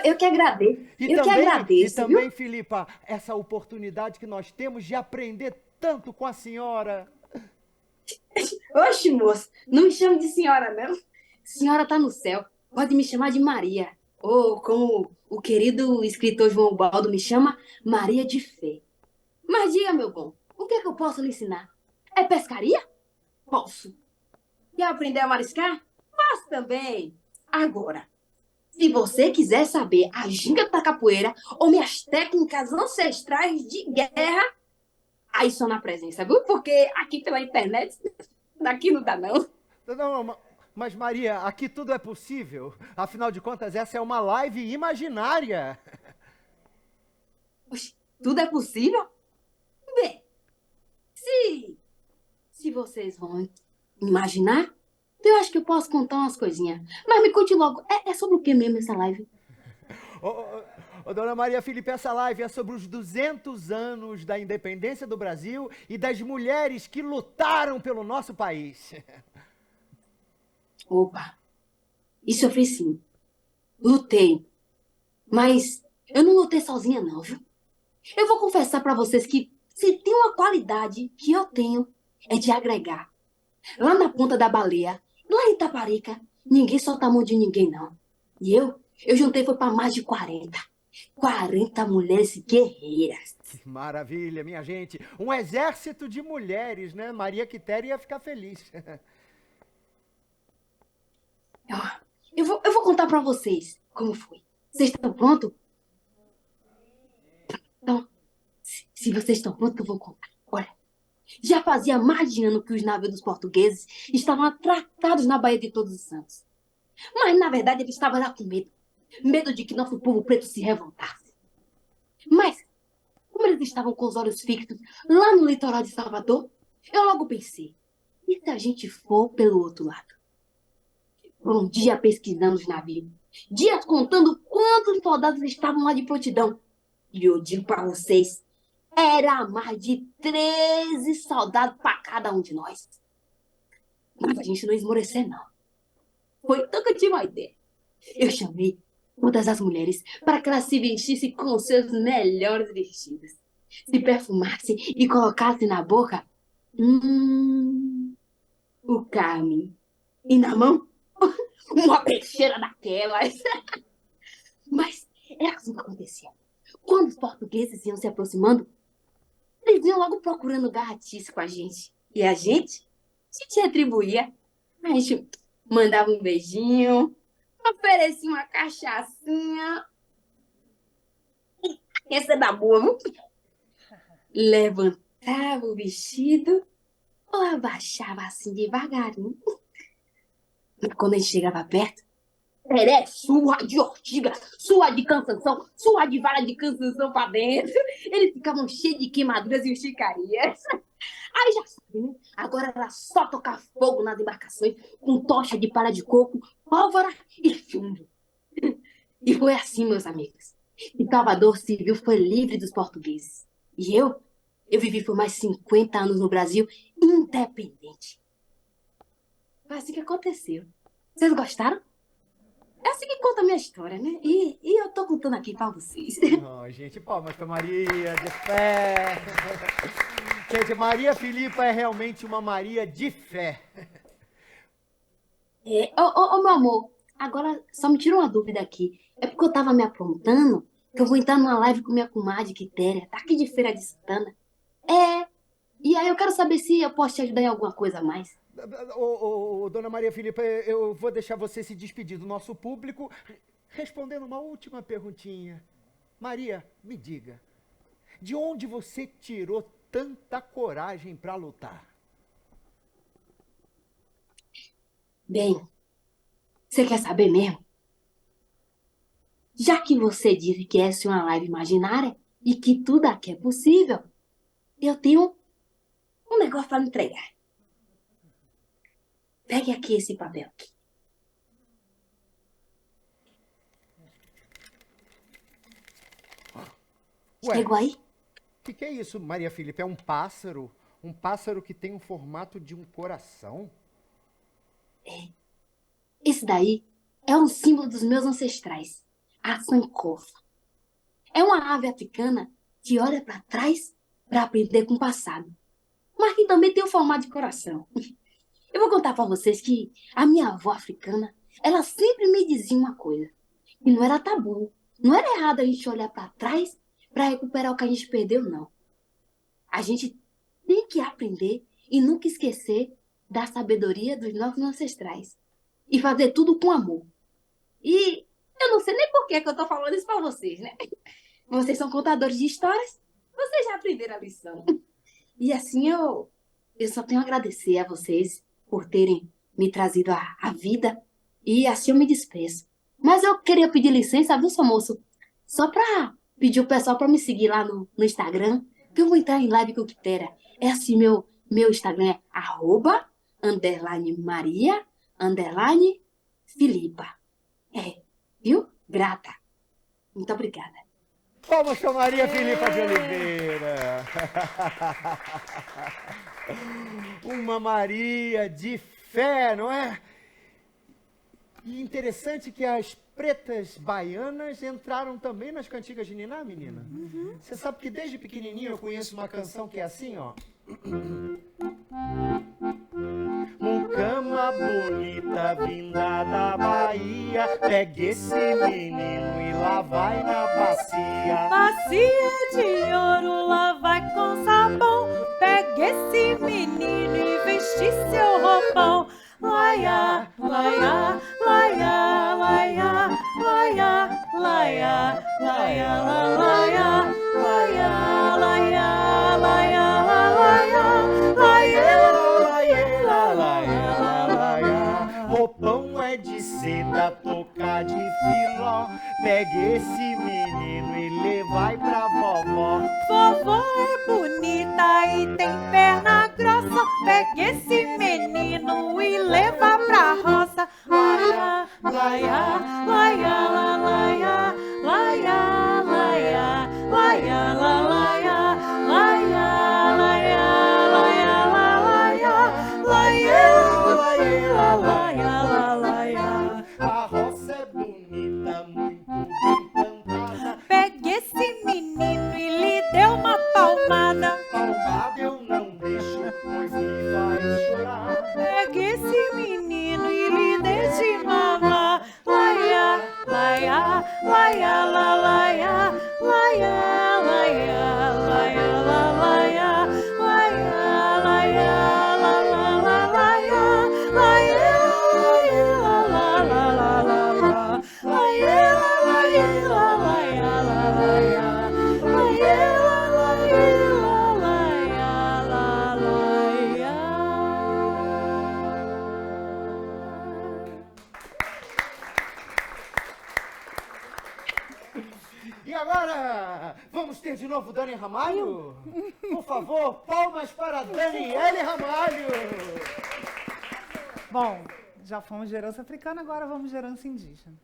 Eu que agradeço. Que agradeço. E também, Filipa, essa oportunidade que nós temos de aprender tanto com a senhora. Oxe, moço, não me chame de senhora, não. Senhora tá no céu. Pode me chamar de Maria. Ou, como o querido escritor João Baldo me chama, Maria de Fé. Mas diga, meu bom, o que é que eu posso lhe ensinar? É pescaria? Posso. Quer aprender a mariscar? Posso também. Agora, se você quiser saber a ginga da capoeira ou minhas técnicas ancestrais de guerra, aí só na presença, viu? Porque aqui pela internet, daqui não dá, não. Não, mas Maria, aqui tudo é possível. Afinal de contas, essa é uma live imaginária. Oxe, tudo é possível? Bem, se vocês vão imaginar, eu acho que eu posso contar umas coisinhas. Mas me conte logo, é sobre o que mesmo essa live? Dona Maria Filipa, essa live é sobre os 200 anos da independência do Brasil e das mulheres que lutaram pelo nosso país. Opa, isso eu fiz sim. Lutei. Mas eu não lutei sozinha não, viu? Eu vou confessar pra vocês que Se tem uma qualidade que eu tenho, é de agregar. Lá na Ponta da Baleia, lá em Itaparica, ninguém solta a mão de ninguém, não. E eu juntei foi para mais de 40. 40 mulheres guerreiras. Que maravilha, minha gente. Um exército de mulheres, né? Maria Quitéria ia ficar feliz. Eu vou contar para vocês como foi. Vocês estão prontos? Então, se vocês estão prontos, eu vou contar. Olha, já fazia mais de ano que os navios dos portugueses estavam atracados na Baía de Todos os Santos. Mas, na verdade, eles estavam lá com medo. Medo de que nosso povo preto se revoltasse. Mas, como eles estavam com os olhos fixos lá no litoral de Salvador, eu logo pensei, e se a gente for pelo outro lado? Por um dia pesquisando os navios, dias contando quantos soldados estavam lá de prontidão. E eu digo para vocês, era mais de 13 soldados para cada um de nós. Mas a gente não esmorecer, não. Foi então que eu tive uma ideia. Eu chamei todas as mulheres para que elas se vestissem com os seus melhores vestidos, se perfumassem e colocassem na boca o Carme. E na mão, uma peixeira daquelas. Mas era assim que acontecia. Quando os portugueses iam se aproximando, eles iam logo procurando garratice com a gente. E a gente retribuía. A gente mandava um beijinho, oferecia uma cachaçinha. Essa é da boa, viu? Levantava o vestido ou abaixava assim devagarinho. E quando a gente chegava perto, era sua de ortiga, sua de cansanção, sua de vara de cansanção pra dentro. Eles ficavam cheios de queimaduras e mexicarias. Aí já sabe, né? Agora era só tocar fogo nas embarcações com tocha de palha de coco, pólvora e chumbo. E foi assim, meus amigos. E Salvador Civil foi livre dos portugueses. E eu vivi por mais 50 anos no Brasil, independente. Foi assim que aconteceu. Vocês gostaram? É assim que conta a minha história, né? E eu tô contando aqui pra vocês. Oh, gente, palmas pra Maria, de fé. Gente, Maria Filipa é realmente uma Maria de fé. Meu amor, agora só me tira uma dúvida aqui. É porque eu tava me aprontando que eu vou entrar numa live com minha comadre Quitéria, tá aqui de Feira de Santana. E aí eu quero saber se eu posso te ajudar em alguma coisa a mais. Dona Maria Filipa, eu vou deixar você se despedir do nosso público respondendo uma última perguntinha. Maria, me diga, de onde você tirou tanta coragem para lutar? Bem, você quer saber mesmo? Já que você disse que essa é uma live imaginária e que tudo aqui é possível, eu tenho um negócio para entregar. Pegue aqui esse papel. Ué, chegou aí? O que é isso, Maria Filipa? É um pássaro? Um pássaro que tem o formato de um coração? Esse daí é um símbolo dos meus ancestrais, a sankofa. É uma ave africana que olha para trás para aprender com o passado, mas que também tem o formato de coração. Eu vou contar para vocês que a minha avó africana, ela sempre me dizia uma coisa, que não era tabu, não era errado a gente olhar para trás para recuperar o que a gente perdeu, não. A gente tem que aprender e nunca esquecer da sabedoria dos nossos ancestrais e fazer tudo com amor. E eu não sei nem por que eu tô falando isso para vocês, né? Vocês são contadores de histórias, vocês já aprenderam a lição. E assim eu só tenho a agradecer a vocês por terem me trazido à vida, e assim eu me despeço. Mas eu queria pedir licença, viu, seu moço? Só para pedir o pessoal para me seguir lá no Instagram, que eu vou entrar em live com o Quitéria. É assim, meu Instagram é @Maria_Filipa. Viu? Grata. Muito obrigada. Palmas para Maria Filipa de Oliveira. Uma Maria de fé, não é? E interessante que as pretas baianas entraram também nas cantigas de niná, menina? Você sabe que desde pequenininho eu conheço uma canção que é assim, ó. Mucama bonita vinda da Bahia, pega esse menino e lá vai na bacia. Bacia de ouro, lá vai com sabão. Pega esse menino e veste seu roupão. Laia, laia, laia, laia, laia, laia, laia, laia, laia, laia, laia, laia. Roupão é de seda, toca de filó. Pega esse menino e levai pra vovó. Vovó é bonita e tem perna grossa. Pega esse menino e leva pra roça. Laia, laia, laia, laia, laia, laia, laia, laia, laia, laia, A roça é bonita, muito bem plantada. Pega esse menino e lhe deu uma palmada. Palmada eu não deixo, pois me faz chorar. Pega esse menino e lhe dê de mamar. Laia, laia, laia, laia, laia, laia, laia, laia, laia, laia, E agora, vamos ter de novo Dani Ramalho? Por favor, palmas para Daniele Ramalho! Bom, já fomos de herança africana, agora vamos de herança indígena.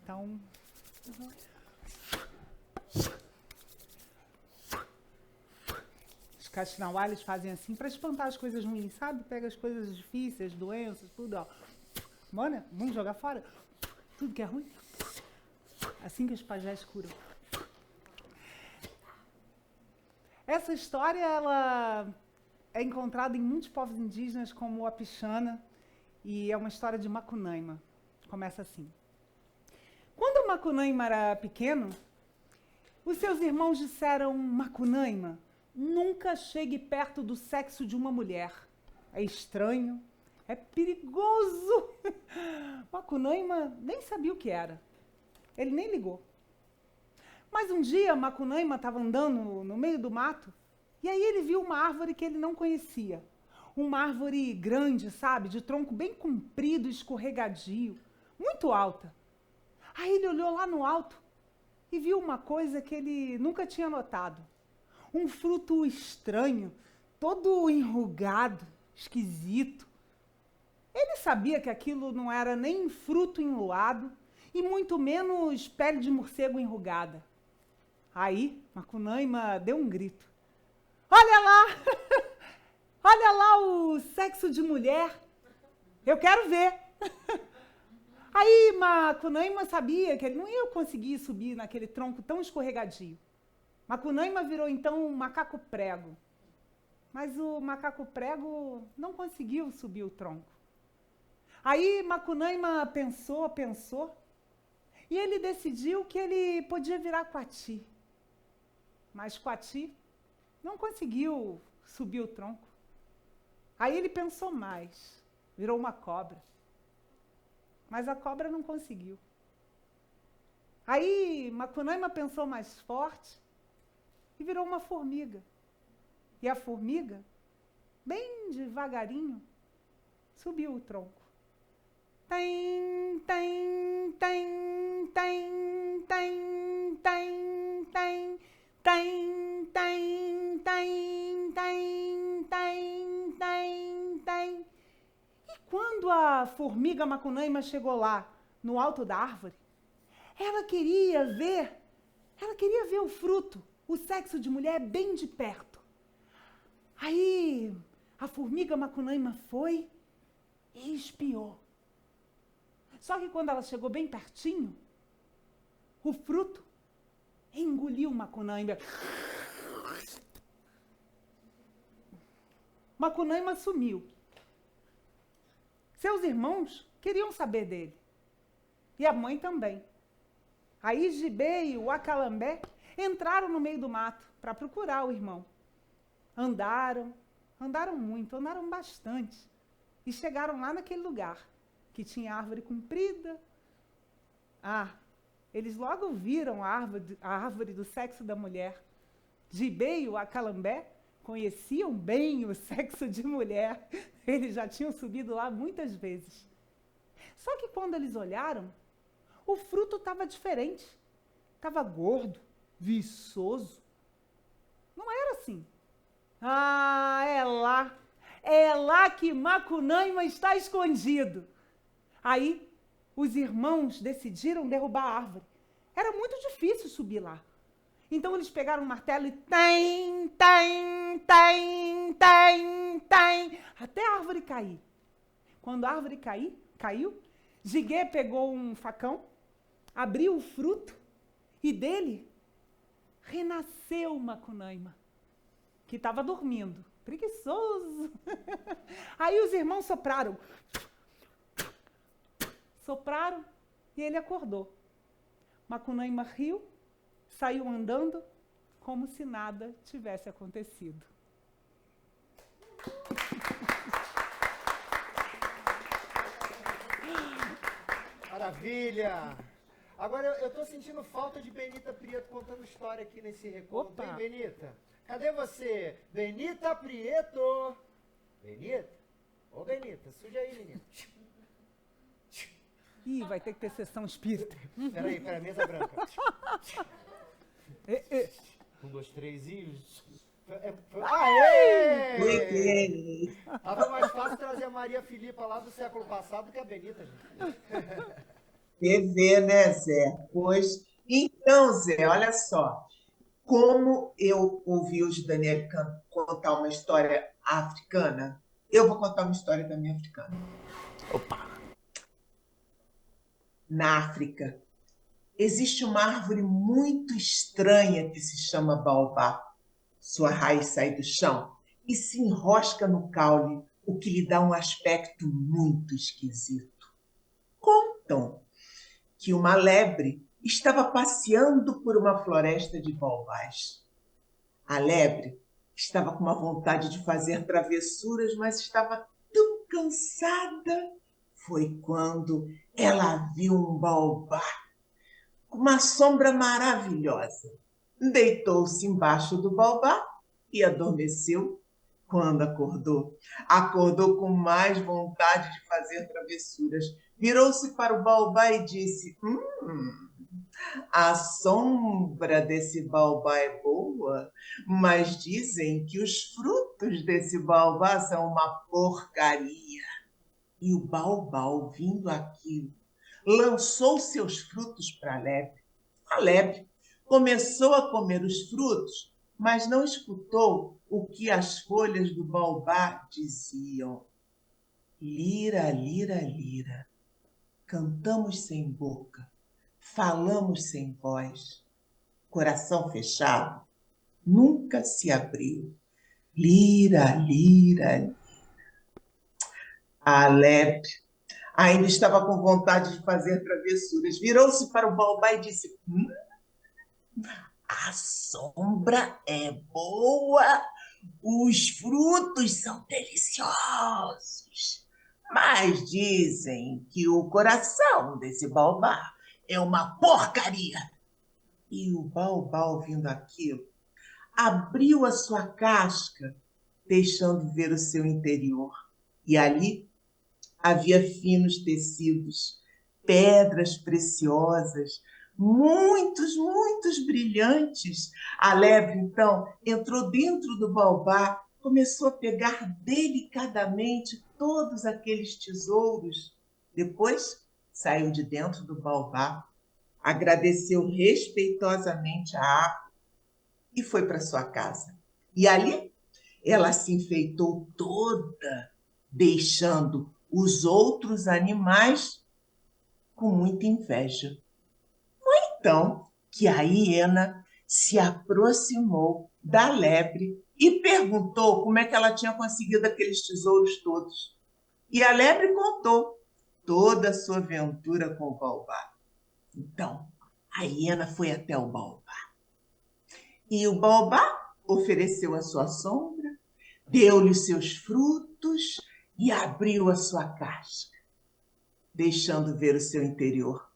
Então... Os caxinauá, fazem assim para espantar as coisas ruins, sabe? Pega as coisas difíceis, doenças, tudo, ó. Mano, vamos jogar fora? Tudo que é ruim. Assim que os pajés curam. Essa história, ela é encontrada em muitos povos indígenas, como o Apixana, e é uma história de Macunaíma. Começa assim. Quando o Macunaíma era pequeno, os seus irmãos disseram: Macunaíma, nunca chegue perto do sexo de uma mulher. É estranho, é perigoso. Macunaíma nem sabia o que era. Ele nem ligou. Mas um dia, Macunaíma estava andando no meio do mato, e aí ele viu uma árvore que ele não conhecia. Uma árvore grande, sabe, de tronco bem comprido, escorregadio, muito alta. Aí ele olhou lá no alto e viu uma coisa que ele nunca tinha notado. Um fruto estranho, todo enrugado, esquisito. Ele sabia que aquilo não era nem fruto enluado, e muito menos pele de morcego enrugada. Aí, Macunaíma deu um grito. Olha lá! Olha lá o sexo de mulher! Eu quero ver! Aí, Macunaíma sabia que ele não ia conseguir subir naquele tronco tão escorregadio. Macunaíma virou, então, um macaco prego. Mas o macaco prego não conseguiu subir o tronco. Aí, Macunaíma pensou, e ele decidiu que ele podia virar coati. Mas coati não conseguiu subir o tronco. Aí ele pensou mais, virou uma cobra. Mas a cobra não conseguiu. Aí Macunaíma pensou mais forte e virou uma formiga. E a formiga, bem devagarinho, subiu o tronco. Tem, tem, tem, tem, tem, tem, tem, tem, tem, tem, tem, tem, tem, tem. E quando a formiga Macunaíma chegou lá, no alto da árvore, ela queria ver o fruto, o sexo de mulher bem de perto. Aí a formiga Macunaíma foi e espiou. Só que quando ela chegou bem pertinho, o fruto engoliu Macunaíma. Macunaíma sumiu. Seus irmãos queriam saber dele. E a mãe também. Aí Gibê e o Acalambé entraram no meio do mato para procurar o irmão. Andaram muito, andaram bastante. E chegaram lá naquele lugar, que tinha árvore comprida. Eles logo viram a árvore do sexo da mulher. Gibê e o Acalambé conheciam bem o sexo de mulher. Eles já tinham subido lá muitas vezes. Só que quando eles olharam, o fruto estava diferente. Estava gordo, viçoso. Não era assim. É lá que Macunaíma está escondido. Aí, os irmãos decidiram derrubar a árvore. Era muito difícil subir lá. Então, eles pegaram um martelo e até a árvore cair. Quando a árvore caiu, Giguê pegou um facão, abriu o fruto e dele renasceu Macunaíma, que estava dormindo, preguiçoso. Aí os irmãos sopraram e ele acordou. Macunaíma riu, saiu andando como se nada tivesse acontecido. Maravilha! Agora eu tô sentindo falta de Benita Prieto contando história aqui nesse reconto. Opa! Hein, Benita? Cadê você? Benita Prieto! Benita? Ô, Benita, suja aí, menina. Ih, vai ter que ter sessão espírita. Peraí, mesa branca. 1, 2, 3 e... Aê! Peguei. Tava mais fácil trazer a Maria Filipa lá do século passado que a Benita, gente. TV, né, Zé? Pois. Então, Zé, olha só. Como eu ouvi o Daniel contar uma história africana, eu vou contar uma história também africana. Opa! Na África, existe uma árvore muito estranha que se chama baobá. Sua raiz sai do chão e se enrosca no caule, o que lhe dá um aspecto muito esquisito. Contam que uma lebre estava passeando por uma floresta de baobás. A lebre estava com uma vontade de fazer travessuras, mas estava tão cansada. Foi quando ela viu um baobá com uma sombra maravilhosa. Deitou-se embaixo do baobá e adormeceu. Quando acordou com mais vontade de fazer travessuras. Virou-se para o baobá e disse: a sombra desse baobá é boa, mas dizem que os frutos desse baobá são uma porcaria. E o baobá, ouvindo aquilo, lançou seus frutos para a lebre. A lebre começou a comer os frutos, mas não escutou o que as folhas do baobá diziam. Lira, lira, lira, cantamos sem boca, falamos sem voz. Coração fechado nunca se abriu. Lira, lira, lira. A lebre ainda estava com vontade de fazer travessuras. Virou-se para o baobá e disse: a sombra é boa, os frutos são deliciosos, mas dizem que o coração desse baobá é uma porcaria. E o baobá, ouvindo aquilo, abriu a sua casca, deixando ver o seu interior. E ali havia finos tecidos, pedras preciosas, muitos, muitos brilhantes. A lebre, então, entrou dentro do baobá, começou a pegar delicadamente todos aqueles tesouros. Depois, saiu de dentro do baobá, agradeceu respeitosamente a árvore e foi para sua casa. E ali, ela se enfeitou toda, deixando os outros animais com muita inveja. Foi então que a hiena se aproximou da lebre e perguntou como é que ela tinha conseguido aqueles tesouros todos. E a lebre contou toda a sua aventura com o baobá. Então, a hiena foi até o baobá. E o baobá ofereceu a sua sombra, deu-lhe os seus frutos e abriu a sua casca, deixando ver o seu interior.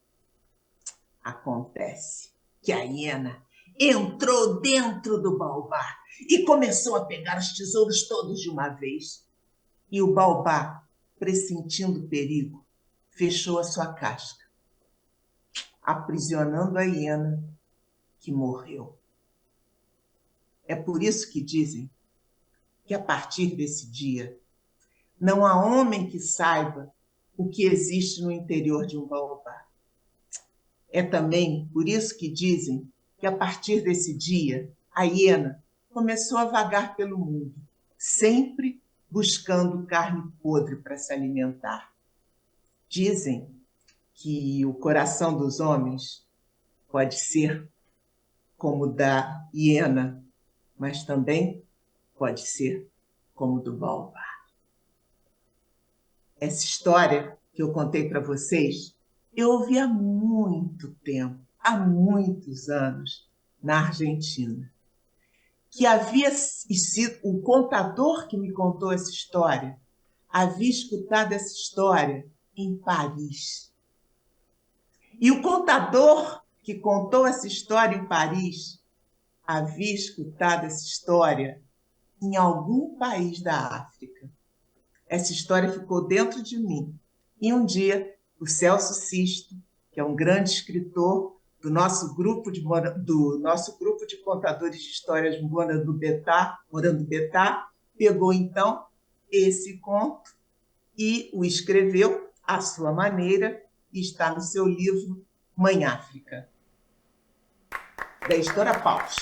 Acontece que a hiena entrou dentro do baobá e começou a pegar os tesouros todos de uma vez. E o baobá, pressentindo o perigo, fechou a sua casca, aprisionando a hiena, que morreu. É por isso que dizem que, a partir desse dia, não há homem que saiba o que existe no interior de um baobá. É também por isso que dizem que, a partir desse dia, a hiena começou a vagar pelo mundo, sempre buscando carne podre para se alimentar. Dizem que o coração dos homens pode ser como o da hiena, mas também pode ser como o do baobá. Essa história que eu contei para vocês, eu ouvi há muito tempo, há muitos anos, na Argentina, que havia sido o contador que me contou essa história, havia escutado essa história em Paris. E o contador que contou essa história em Paris havia escutado essa história em algum país da África. Essa história ficou dentro de mim. E um dia, o Celso Sisto, que é um grande escritor do nosso grupo de contadores de histórias Morando Betá, pegou então esse conto e o escreveu à sua maneira e está no seu livro Mãe África, da editora Paus.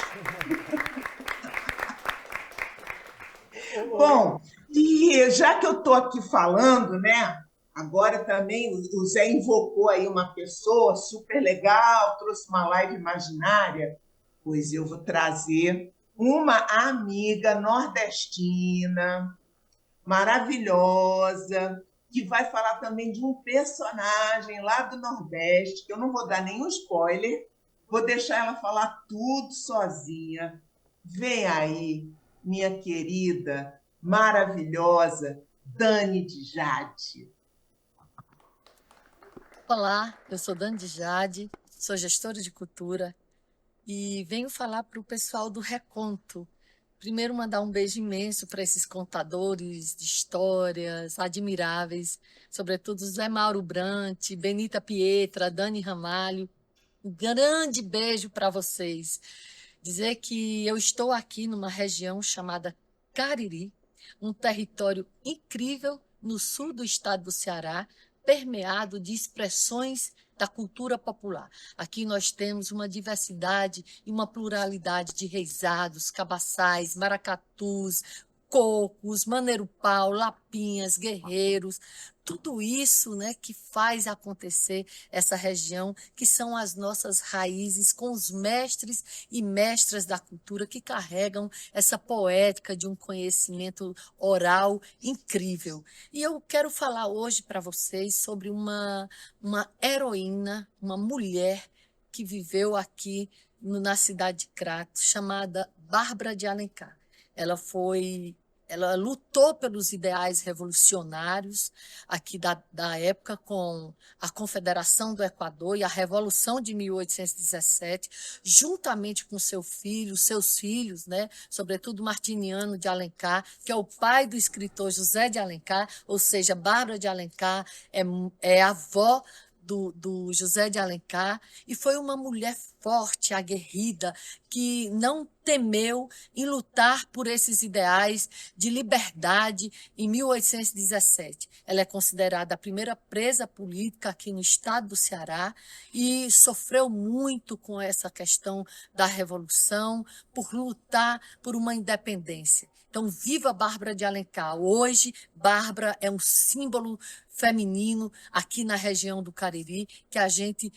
Bom, e já que eu estou aqui falando, né? Agora também o Zé invocou aí uma pessoa super legal, trouxe uma live imaginária, pois eu vou trazer uma amiga nordestina, maravilhosa, que vai falar também de um personagem lá do Nordeste, que eu não vou dar nenhum spoiler, vou deixar ela falar tudo sozinha. Vem aí, minha querida, maravilhosa Dani de Jade. Olá, eu sou Dani de Jade, sou gestora de cultura e venho falar para o pessoal do Reconto. Primeiro, mandar um beijo imenso para esses contadores de histórias admiráveis, sobretudo Zé Mauro Brant, Benita Pietra, Dani Ramalho. Um grande beijo para vocês. Dizer que eu estou aqui numa região chamada Cariri, um território incrível no sul do estado do Ceará, permeado de expressões da cultura popular. Aqui nós temos uma diversidade e uma pluralidade de reisados, cabaçais, maracatus, cocos, maneiro-pau, lapinhas, guerreiros, tudo isso, né, que faz acontecer essa região, que são as nossas raízes, com os mestres e mestras da cultura que carregam essa poética de um conhecimento oral incrível. E eu quero falar hoje para vocês sobre uma heroína, uma mulher que viveu aqui na cidade de Crato, chamada Bárbara de Alencar. Ela lutou pelos ideais revolucionários aqui da época, com a Confederação do Equador e a Revolução de 1817, juntamente com seus filhos, né, sobretudo Martiniano de Alencar, que é o pai do escritor José de Alencar, ou seja, Bárbara de Alencar é avó do José de Alencar, e foi uma mulher forte, aguerrida, que não temeu em lutar por esses ideais de liberdade em 1817. Ela é considerada a primeira presa política aqui no estado do Ceará e sofreu muito com essa questão da Revolução, por lutar por uma independência. Então, viva Bárbara de Alencar! Hoje, Bárbara é um símbolo feminino aqui na região do Cariri, que a gente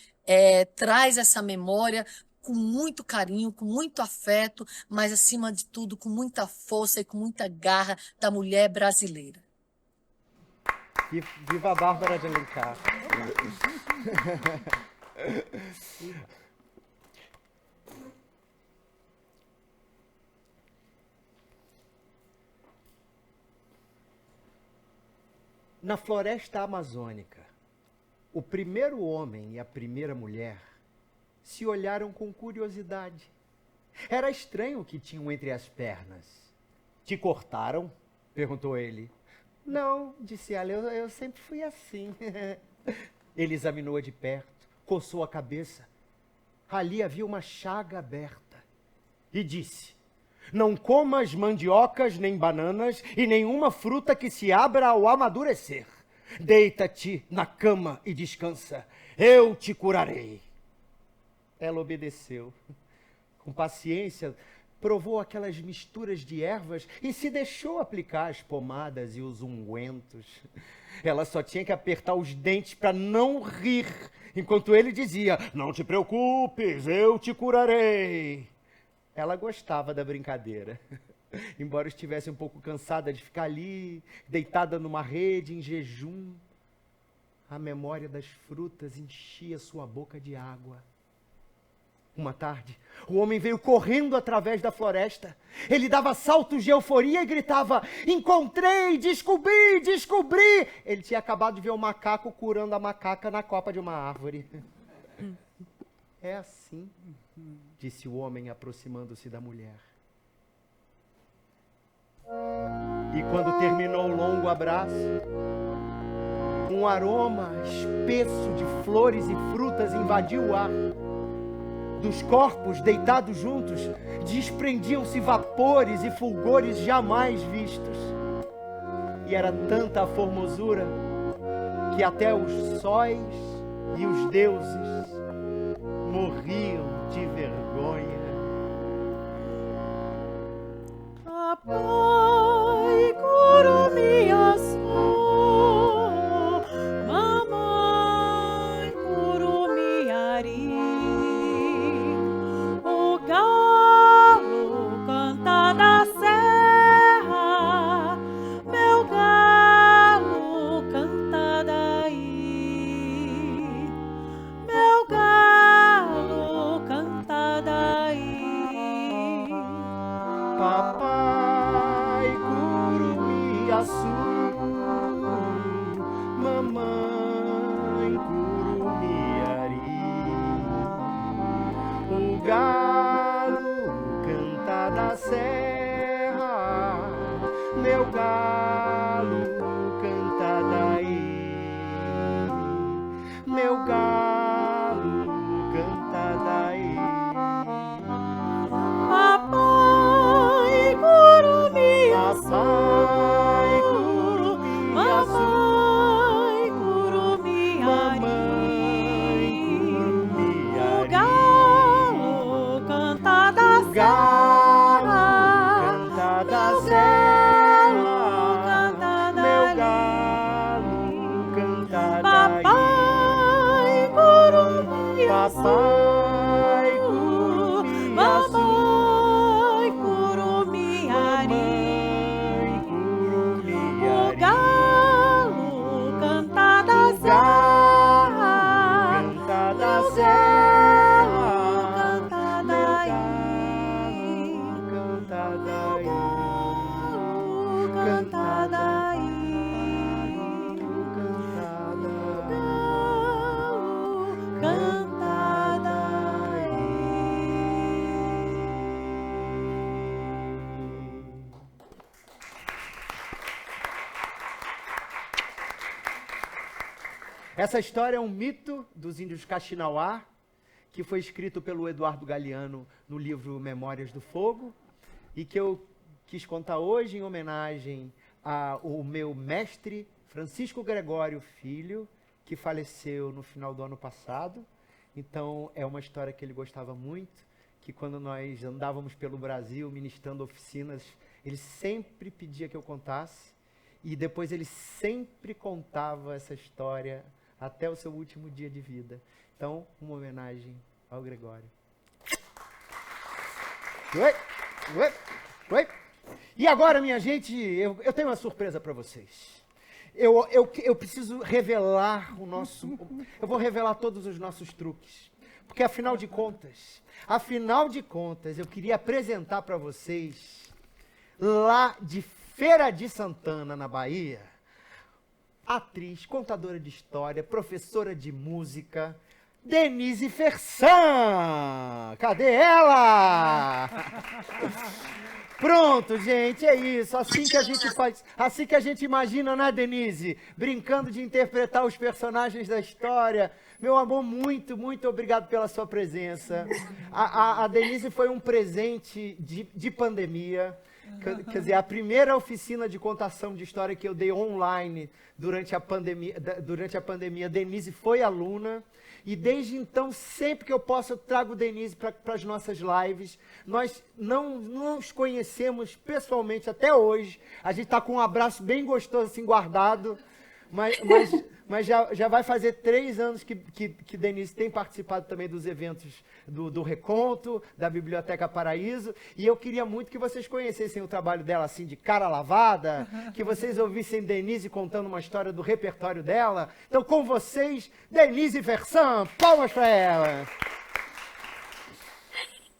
traz essa memória com muito carinho, com muito afeto, mas, acima de tudo, com muita força e com muita garra da mulher brasileira. Viva a Bárbara de Alencar! Na floresta amazônica, o primeiro homem e a primeira mulher se olharam com curiosidade. Era estranho o que tinham entre as pernas. Te cortaram? Perguntou ele. Não, disse ela, eu sempre fui assim. Ele examinou-a de perto, coçou a cabeça. Ali havia uma chaga aberta e disse: não comas mandiocas nem bananas e nenhuma fruta que se abra ao amadurecer. Deita-te na cama e descansa. Eu te curarei. Ela obedeceu. Com paciência, provou aquelas misturas de ervas e se deixou aplicar as pomadas e os ungüentos. Ela só tinha que apertar os dentes para não rir, enquanto ele dizia: não te preocupes, eu te curarei. Ela gostava da brincadeira, embora estivesse um pouco cansada de ficar ali, deitada numa rede, em jejum. A memória das frutas enchia sua boca de água. Uma tarde, o homem veio correndo através da floresta. Ele dava saltos de euforia e gritava: encontrei, descobri, descobri! Ele tinha acabado de ver um macaco curando a macaca na copa de uma árvore. É assim, disse o homem, aproximando-se da mulher. E quando terminou o longo abraço, um aroma espesso de flores e frutas invadiu o ar. Dos corpos deitados juntos, desprendiam-se vapores e fulgores jamais vistos. E era tanta a formosura que até os sóis e os deuses morriam de vergonha. Papai Curumiaçu, mamãe Curumiari, o galo canta da serra, meu galo canta daí, meu galo canta daí. Papai Curumiaçu, mamãe Curumiari, o galo canta da serra, meu galo canta daí, meu galo canta daí. Papai Curumiaçu, Papai Curumiaçu, mamãe Curumiari, o galo canta da galo canta da serra, canta meu dali. galo canta Papai daí. Curumiaçu, Papai Curumiaçu, mamãe Curumiari, mamãe o Curumiari, galo canta da serra, canta da meu serra, galo canta meu daí, galo canta daí. galo canta daí, galo canta daí. Essa história é um mito dos índios Kaxinawá, que foi escrito pelo Eduardo Galeano no livro Memórias do Fogo, e que eu quis contar hoje em homenagem ao meu mestre Francisco Gregório Filho, que faleceu no final do ano passado. Então, é uma história que ele gostava muito, que quando nós andávamos pelo Brasil ministrando oficinas, ele sempre pedia que eu contasse, e depois ele sempre contava essa história até o seu último dia de vida. Então, uma homenagem ao Gregório. Oi. E agora, minha gente, eu tenho uma surpresa para vocês. Eu preciso revelar eu vou revelar todos os nossos truques. Porque, afinal de contas, eu queria apresentar para vocês, lá de Feira de Santana, na Bahia, atriz, contadora de história, professora de música, Denise Fersan. Cadê ela? Pronto, gente, é isso. Assim que a gente faz, assim que a gente imagina, né, Denise? Brincando de interpretar os personagens da história. Meu amor, muito, muito obrigado pela sua presença. A Denise foi um presente de pandemia. Quer dizer, a primeira oficina de contação de história que eu dei online durante a pandemia, Denise foi aluna. E desde então, sempre que eu posso, eu trago Denise para as nossas lives. Nós não nos conhecemos pessoalmente até hoje. A gente está com um abraço bem gostoso, assim, guardado. Mas já vai fazer 3 anos que Denise tem participado também dos eventos do Reconto, da Biblioteca Paraíso. E eu queria muito que vocês conhecessem o trabalho dela, assim, de cara lavada, que vocês ouvissem Denise contando uma história do repertório dela. Então, com vocês, Denise Fersan. Palmas para ela!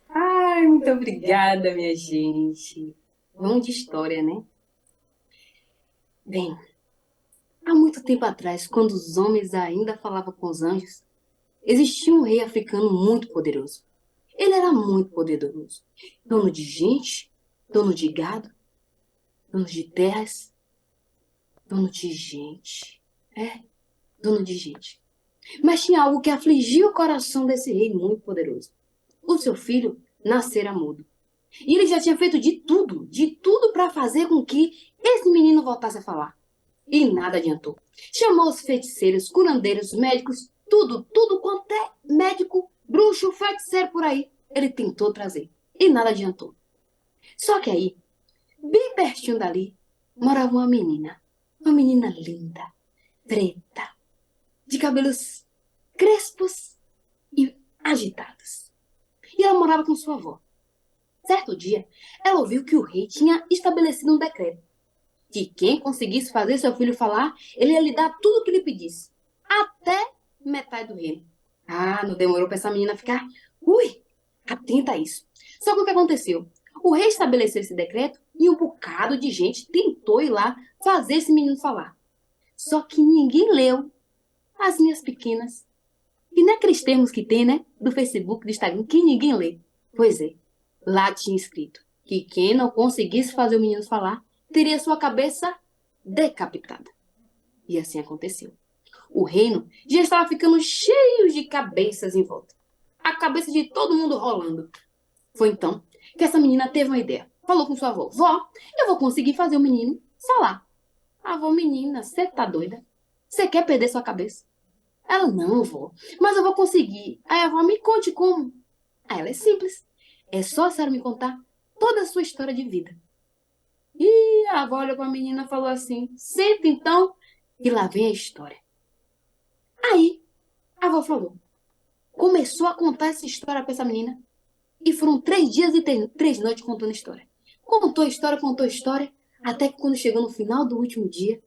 Ai, muito obrigada, minha gente. Vamos de história, né? Bem, há muito tempo atrás, quando os homens ainda falavam com os anjos, existia um rei africano muito poderoso. Ele era muito poderoso. Dono de gente, dono de gado, dono de terras, dono de gente. Dono de gente. Mas tinha algo que afligia o coração desse rei muito poderoso. O seu filho nascera mudo. E ele já tinha feito de tudo para fazer com que esse menino voltasse a falar. E nada adiantou. Chamou os feiticeiros, curandeiros, médicos, tudo quanto é médico, bruxo, feiticeiro por aí. Ele tentou trazer. E nada adiantou. Só que aí, bem pertinho dali, morava uma menina. Uma menina linda, preta, de cabelos crespos e agitados. E ela morava com sua avó. Certo dia, ela ouviu que o rei tinha estabelecido um decreto que quem conseguisse fazer seu filho falar, ele ia lhe dar tudo o que lhe pedisse. Até metade do reino. Não demorou para essa menina ficar, atenta a isso. Só que o que aconteceu? O rei estabeleceu esse decreto e um bocado de gente tentou ir lá fazer esse menino falar. Só que ninguém leu. As minhas pequenas. E não é aqueles termos que tem, né? Do Facebook, do Instagram, que ninguém lê. Pois é. Lá tinha escrito que quem não conseguisse fazer o menino falar, teria sua cabeça decapitada. E assim aconteceu. O reino já estava ficando cheio de cabeças em volta. A cabeça de todo mundo rolando. Foi então que essa menina teve uma ideia. Falou com sua avó. Vó, eu vou conseguir fazer o menino falar. A avó, menina, você tá doida? Você quer perder sua cabeça? Ela, não, vó, mas eu vou conseguir. Aí a avó, me conte como. Aí ela, é simples. É só a senhora me contar toda a sua história de vida. E a avó olhou para a menina e falou assim, senta então, e lá vem a história. Aí, a avó falou, começou a contar essa história para essa menina, e foram 3 dias e 3 noites contando a história. Contou a história, até que quando chegou no final do último dia,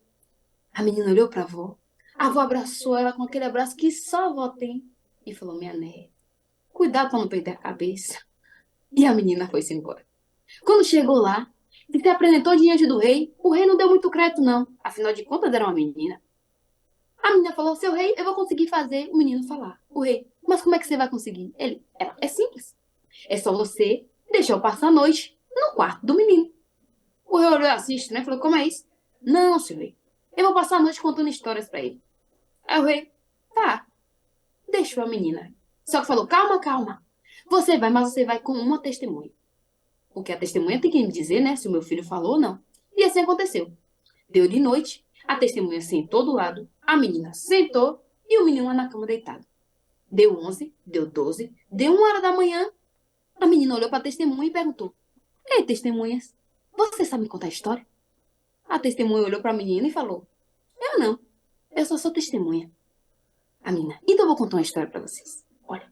a menina olhou para a avó abraçou ela com aquele abraço que só a avó tem, e falou, minha neta, cuidado para não perder a cabeça. E a menina foi-se embora. Quando chegou lá, e se apresentou diante do rei, o rei não deu muito crédito, não. Afinal de contas, era uma menina. A menina falou, seu rei, eu vou conseguir fazer o menino falar. O rei, mas como é que você vai conseguir? É simples. É só você deixar eu passar a noite no quarto do menino. O rei olhou assim, né? Falou, como é isso? Não, seu rei, eu vou passar a noite contando histórias para ele. Aí o rei, tá, deixou a menina Só que falou, calma, calma. Você vai, mas você vai com uma testemunha. Porque a testemunha tem que me dizer, né, se o meu filho falou ou não. E assim aconteceu. Deu de noite, a testemunha sentou do lado, a menina sentou e o menino lá na cama deitado. Deu 11, deu 12, deu 1 hora da manhã. A menina olhou para a testemunha e perguntou, ei, testemunhas, você sabe me contar a história? A testemunha olhou para a menina e falou, eu não, eu só sou testemunha. A menina, então eu vou contar uma história para vocês. Olha,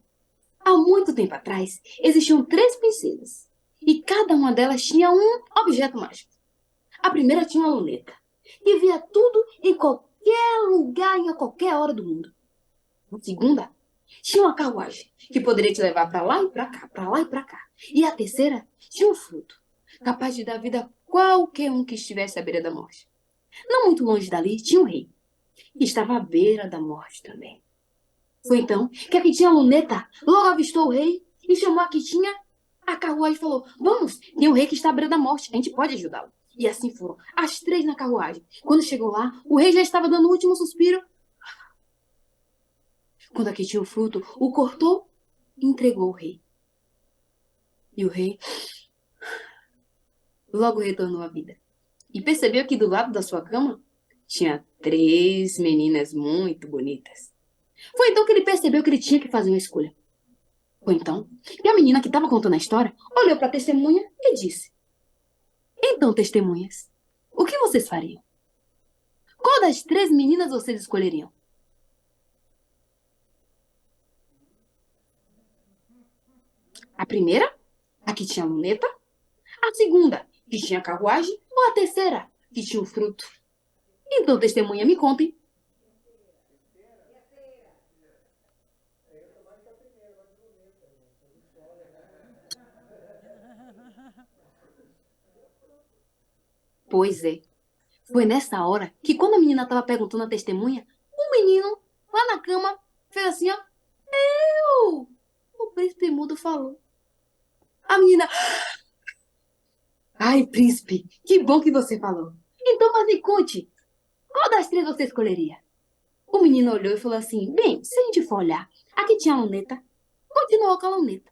há muito tempo atrás, existiam 3 princesas. E cada uma delas tinha um objeto mágico. A primeira tinha uma luneta, que via tudo em qualquer lugar e a qualquer hora do mundo. A segunda tinha uma carruagem, que poderia te levar para lá e para cá, para lá e para cá. E a terceira tinha um fruto, capaz de dar vida a qualquer um que estivesse à beira da morte. Não muito longe dali tinha um rei, que estava à beira da morte também. Foi então que a que tinha a luneta logo avistou o rei e chamou a que tinha a carruagem e falou, vamos, tem um rei que está à beira da morte, a gente pode ajudá-lo. E assim foram, as 3 na carruagem. Quando chegou lá, o rei já estava dando o último suspiro. Quando a que tinha o fruto, o cortou e entregou ao rei. E o rei logo retornou à vida. E percebeu que do lado da sua cama tinha 3 meninas muito bonitas. Foi então que ele percebeu que ele tinha que fazer uma escolha. Foi então que a menina que estava contando a história olhou para a testemunha e disse, então, testemunhas, o que vocês fariam? Qual das 3 meninas vocês escolheriam? A primeira, a que tinha a luneta. A segunda, que tinha a carruagem. Ou a terceira, que tinha o fruto? Então, testemunha, me contem. Pois é. Foi nessa hora que quando a menina estava perguntando à testemunha, o menino, lá na cama, fez assim, ó. Eu! O príncipe mudo falou. A menina... Ai, príncipe, que bom que você falou. Então, mas me conte, qual das 3 você escolheria? O menino olhou e falou assim, bem, se a gente for olhar, aqui tinha a luneta, continuou com a luneta.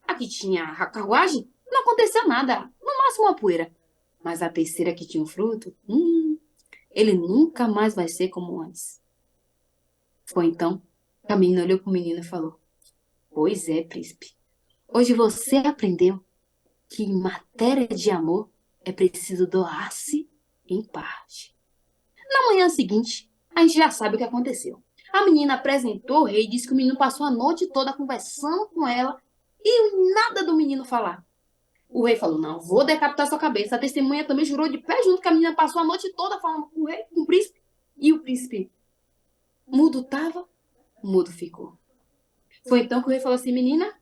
Aqui tinha a carruagem, não aconteceu nada, no máximo uma poeira. Mas a terceira que tinha o fruto, ele nunca mais vai ser como antes. Foi então que a menina olhou para o menino e falou, pois é, príncipe, hoje você aprendeu que em matéria de amor é preciso doar-se em parte. Na manhã seguinte, a gente já sabe o que aconteceu. A menina apresentou o rei e disse que o menino passou a noite toda conversando com ela e nada do menino falar. O rei falou, não, vou decapitar sua cabeça. A testemunha também jurou de pé junto que a menina passou a noite toda falando com o rei, com o príncipe. E o príncipe mudo estava, mudo ficou. Foi então que o rei falou assim, menina,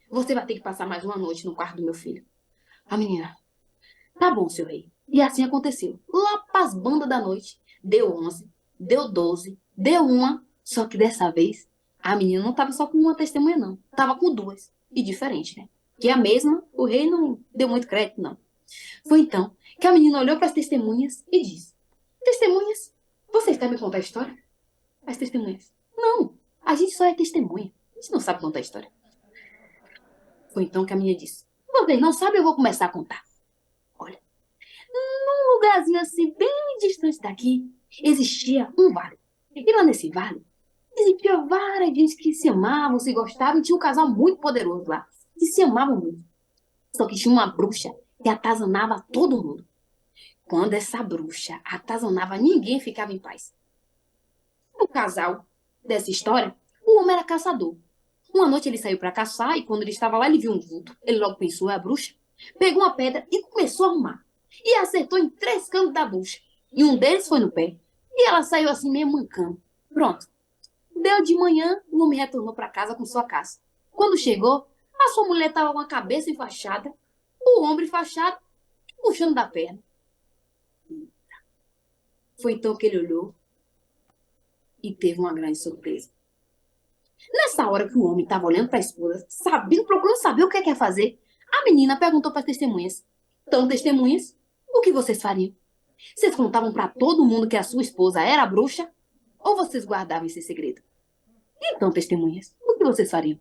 você vai ter que passar mais uma noite no quarto do meu filho. A menina, tá bom, seu rei. E assim aconteceu. Lá pras bandas da noite, deu 11, deu 12, deu 1, só que dessa vez, a menina não tava só com uma testemunha, não. Tava com 2. E diferente, né? Que a mesma, o rei não deu muito crédito, não. Foi então que a menina olhou para as testemunhas e disse, testemunhas, vocês sabem contar a história? As testemunhas, não, a gente só é testemunha. A gente não sabe contar a história. Foi então que a menina disse, vocês não sabem, eu vou começar a contar. Olha, num lugarzinho assim, bem distante daqui, existia um vale. E lá nesse vale, existia várias gente que se amavam, se gostavam, e tinha um casal muito poderoso lá, que se amavam muito. Só que tinha uma bruxa que atazanava todo mundo. Quando essa bruxa atazanava, ninguém ficava em paz. O casal dessa história, o homem era caçador. Uma noite ele saiu para caçar e quando ele estava lá, ele viu um vulto. Ele logo pensou, é a bruxa. Pegou uma pedra e começou a arrumar. E acertou em 3 cantos da bruxa. E um deles foi no pé. E ela saiu assim meio mancando. Pronto. Deu de manhã, o homem retornou para casa com sua caça. Quando chegou, a sua mulher estava com a cabeça enfaixada, o ombro enfaixado, puxando da perna. Foi então que ele olhou e teve uma grande surpresa. Nessa hora que o homem estava olhando para a esposa, procurando saber o que quer fazer, a menina perguntou para as testemunhas. Então, testemunhas, o que vocês fariam? Vocês contavam para todo mundo que a sua esposa era a bruxa? Ou vocês guardavam esse segredo? Então, testemunhas, o que vocês fariam?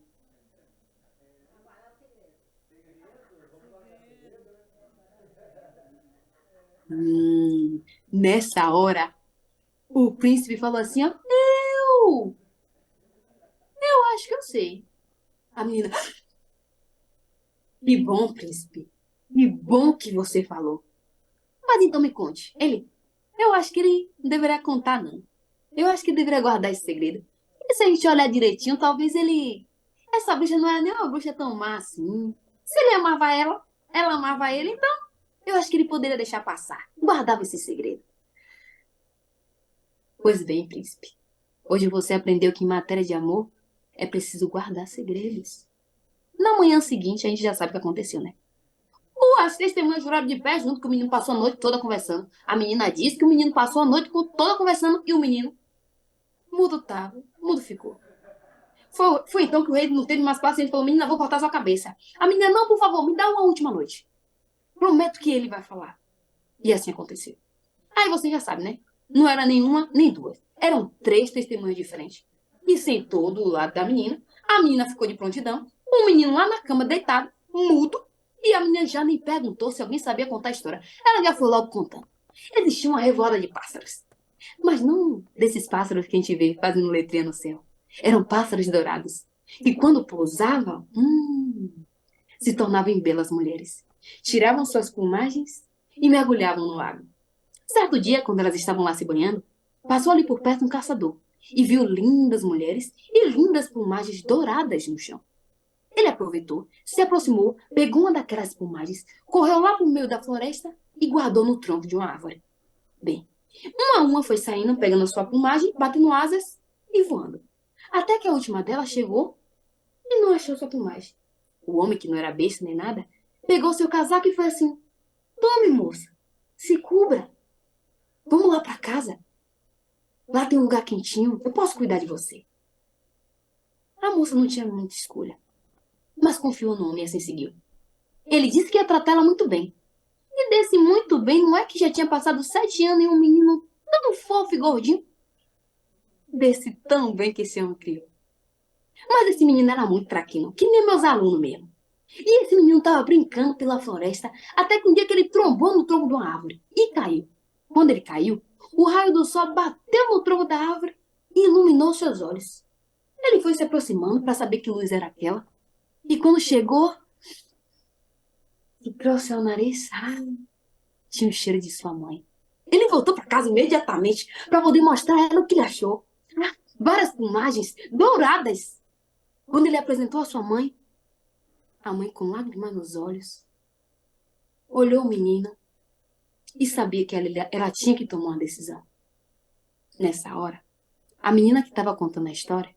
Nessa hora, o príncipe falou assim, ó, eu acho que eu sei. A menina, que bom, príncipe. Que bom que você falou. Mas então me conte. Eu acho que ele não deveria contar, não. Eu acho que ele deveria guardar esse segredo. E se a gente olhar direitinho, talvez ele... Essa bruxa não era nem uma bruxa tão má assim. Se ele amava ela amava ele, então eu acho que ele poderia deixar passar. Guardava esse segredo. Pois bem, príncipe. Hoje você aprendeu que em matéria de amor é preciso guardar segredos. Na manhã seguinte, a gente já sabe o que aconteceu, né? As testemunhas juraram de pé junto que o menino passou a noite toda conversando. A menina disse que o menino passou a noite toda conversando e o menino mudo tava, mudo ficou. Foi então que o rei não teve mais paciência e falou, menina, vou cortar sua cabeça. A menina, não, por favor, me dá uma última noite. Prometo que ele vai falar. E assim aconteceu. Aí você já sabe, né? Não era nenhuma, nem duas. Eram 3 testemunhas diferentes. E sentou do lado da menina. A menina ficou de prontidão. O menino lá na cama, deitado, mudo. E a menina já nem perguntou se alguém sabia contar a história. Ela já foi logo contando. Existia uma revoada de pássaros. Mas não desses pássaros que a gente vê fazendo letrinha no céu. Eram pássaros dourados. E quando pousavam, se tornavam em belas mulheres. Tiravam suas plumagens e mergulhavam no lago. Certo dia, quando elas estavam lá se banhando, passou ali por perto um caçador e viu lindas mulheres e lindas plumagens douradas no chão. Ele aproveitou, se aproximou, pegou uma daquelas plumagens, correu lá para o meio da floresta e guardou no tronco de uma árvore. Bem, uma a uma foi saindo, pegando sua plumagem, batendo asas e voando. Até que a última delas chegou e não achou sua plumagem. O homem, que não era besta nem nada, pegou seu casaco e foi assim: tome, moça, se cubra. Vamos lá para casa. Lá tem um lugar quentinho, eu posso cuidar de você. A moça não tinha muita escolha, mas confiou no homem e assim seguiu. Ele disse que ia tratá-la muito bem. E desse muito bem, não é que já tinha passado 7 anos e um menino tão fofo e gordinho? Desse tão bem que esse homem criou. Mas esse menino era muito traquino, que nem meus alunos mesmo. E esse menino estava brincando pela floresta, até que um dia que ele trombou no tronco de uma árvore e caiu. Quando ele caiu, o raio do sol bateu no tronco da árvore e iluminou seus olhos. Ele foi se aproximando para saber que luz era aquela. E quando chegou e trouxe ao nariz, tinha o cheiro de sua mãe. Ele voltou para casa imediatamente para poder mostrar a ela o que ele achou. Várias plumagens douradas. Quando ele apresentou a sua mãe, a mãe, com lágrimas nos olhos, olhou o menino e sabia que ela tinha que tomar uma decisão. Nessa hora, a menina que estava contando a história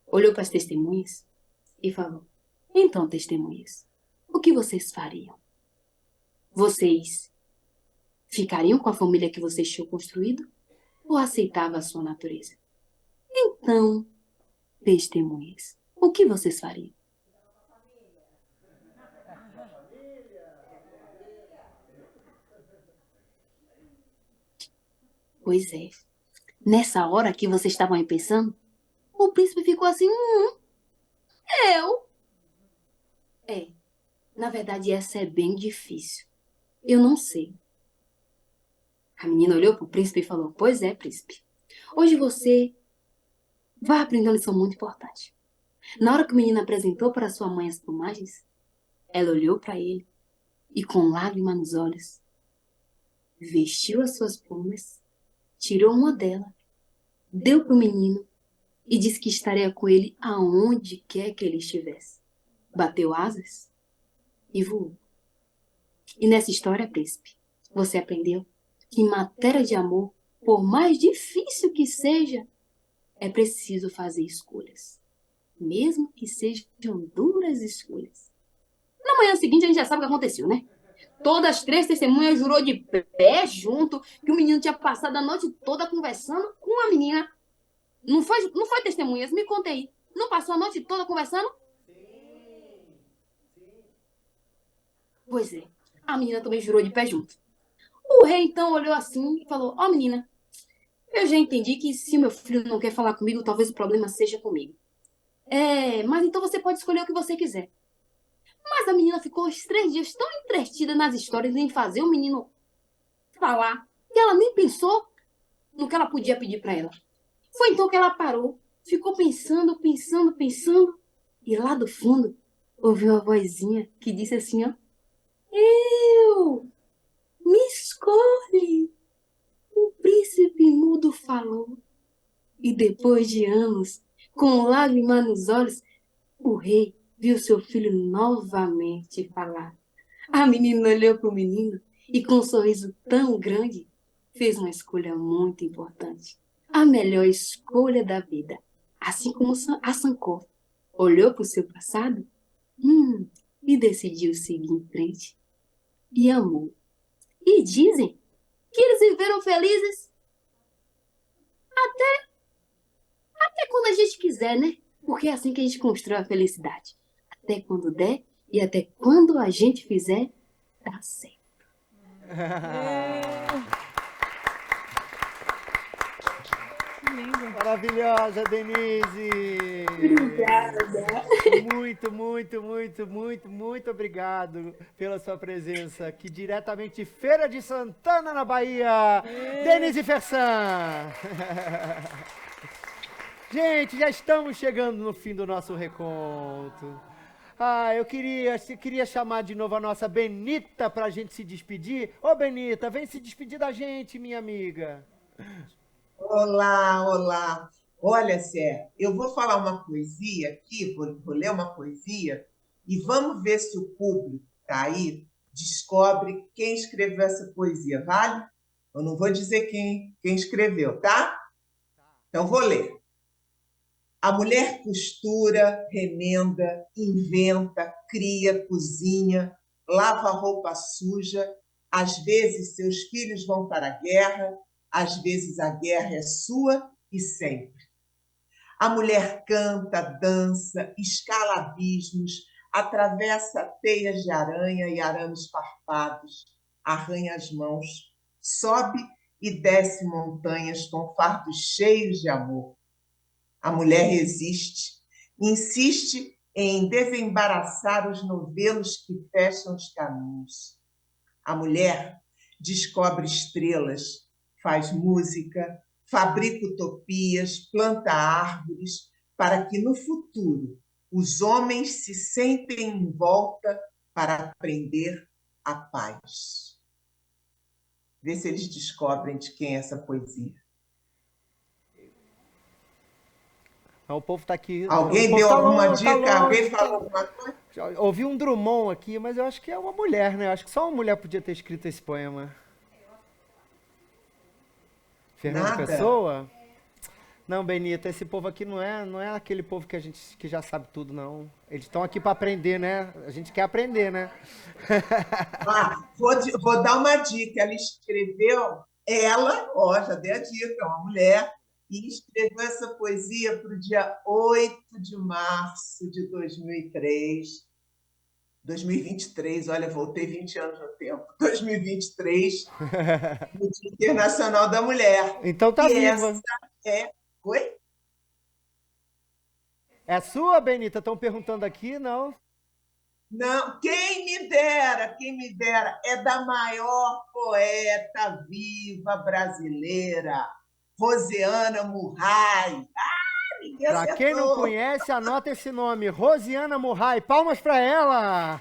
olhou para as testemunhas e falou: então, testemunhas, o que vocês fariam? Vocês ficariam com a família que vocês tinham construído ou aceitavam a sua natureza? Então, testemunhas, o que vocês fariam? Pois é. Nessa hora que vocês estavam aí pensando, o príncipe ficou assim, eu? Na verdade, essa é bem difícil. Eu não sei. A menina olhou para o príncipe e falou: pois é, príncipe. Hoje você vai aprender uma lição muito importante. Na hora que o menino apresentou para sua mãe as plumagens, ela olhou para ele e, com lágrimas nos olhos, vestiu as suas plumas, tirou uma dela, deu para o menino e disse que estaria com ele aonde quer que ele estivesse. Bateu asas e voou. E nessa história, príncipe, você aprendeu que em matéria de amor, por mais difícil que seja, é preciso fazer escolhas. Mesmo que sejam duras escolhas. Na manhã seguinte, a gente já sabe o que aconteceu, né? Todas as 3 testemunhas jurou de pé junto que o menino tinha passado a noite toda conversando com a menina. Não foi testemunhas? Me conta aí. Não passou a noite toda conversando? Pois é. A menina também jurou de pé junto. O rei então olhou assim e falou: ó, menina, Eu já entendi que se meu filho não quer falar comigo, talvez o problema seja comigo. Mas então você pode escolher o que você quiser. Mas a menina ficou os 3 dias tão entretida nas histórias em fazer o menino falar, que ela nem pensou no que ela podia pedir para ela. Foi então que ela parou, ficou pensando, e lá do fundo ouviu uma vozinha que disse assim, ó, eu, me escolhe. O príncipe mudo falou. E depois de anos, com lágrimas nos olhos, o rei viu seu filho novamente falar. A menina olhou para o menino e, com um sorriso tão grande, fez uma escolha muito importante. A melhor escolha da vida. Assim como a Sankor olhou para o seu passado e decidiu seguir em frente. E amou. E dizem que eles viveram felizes até quando a gente quiser, né? Porque é assim que a gente constrói a felicidade. Até quando der e até quando a gente fizer, dá certo. Maravilhosa, Denise! Obrigada. Muito obrigado pela sua presença aqui diretamente de Feira de Santana, na Bahia. Denise Fersan! Gente, já estamos chegando no fim do nosso reconto. Eu queria chamar de novo a nossa Benita para a gente se despedir. Ô, Benita, vem se despedir da gente, minha amiga. Olá. Olha, Sé, eu vou falar uma poesia aqui, vou ler uma poesia, e vamos ver se o público tá aí descobre quem escreveu essa poesia, vale? Eu não vou dizer quem escreveu, tá? Então, vou ler. A mulher costura, remenda, inventa, cria, cozinha, lava roupa suja. Às vezes seus filhos vão para a guerra, às vezes a guerra é sua e sempre. A mulher canta, dança, escala abismos, atravessa teias de aranha e arames farpados, arranha as mãos, sobe e desce montanhas com fardos cheios de amor. A mulher resiste, insiste em desembaraçar os novelos que fecham os caminhos. A mulher descobre estrelas, faz música, fabrica utopias, planta árvores, para que no futuro os homens se sentem em volta para aprender a paz. Vê se eles descobrem de quem é essa poesia. O povo está aqui. Alguém deu alguma dica? Alguém falou alguma coisa? Ouvi um Drummond aqui, mas eu acho que é uma mulher, né? Eu acho que só uma mulher podia ter escrito esse poema. Fernando Pessoa? Não, Benita, esse povo aqui não é aquele povo que já sabe tudo, não. Eles estão aqui para aprender, né? A gente quer aprender, né? Vou dar uma dica. Ela escreveu, já dei a dica, é uma mulher, e escreveu essa poesia para o dia 8 de março de 2023, olha, voltei 20 anos no tempo, 2023, no Dia Internacional da Mulher. Então tá viva. Oi? É sua, Benita? Estão perguntando aqui, não? Não, quem me dera, é da maior poeta viva brasileira, Rosiana Murray. Para quem não conhece, anota esse nome, Rosiana Murray. Palmas para ela!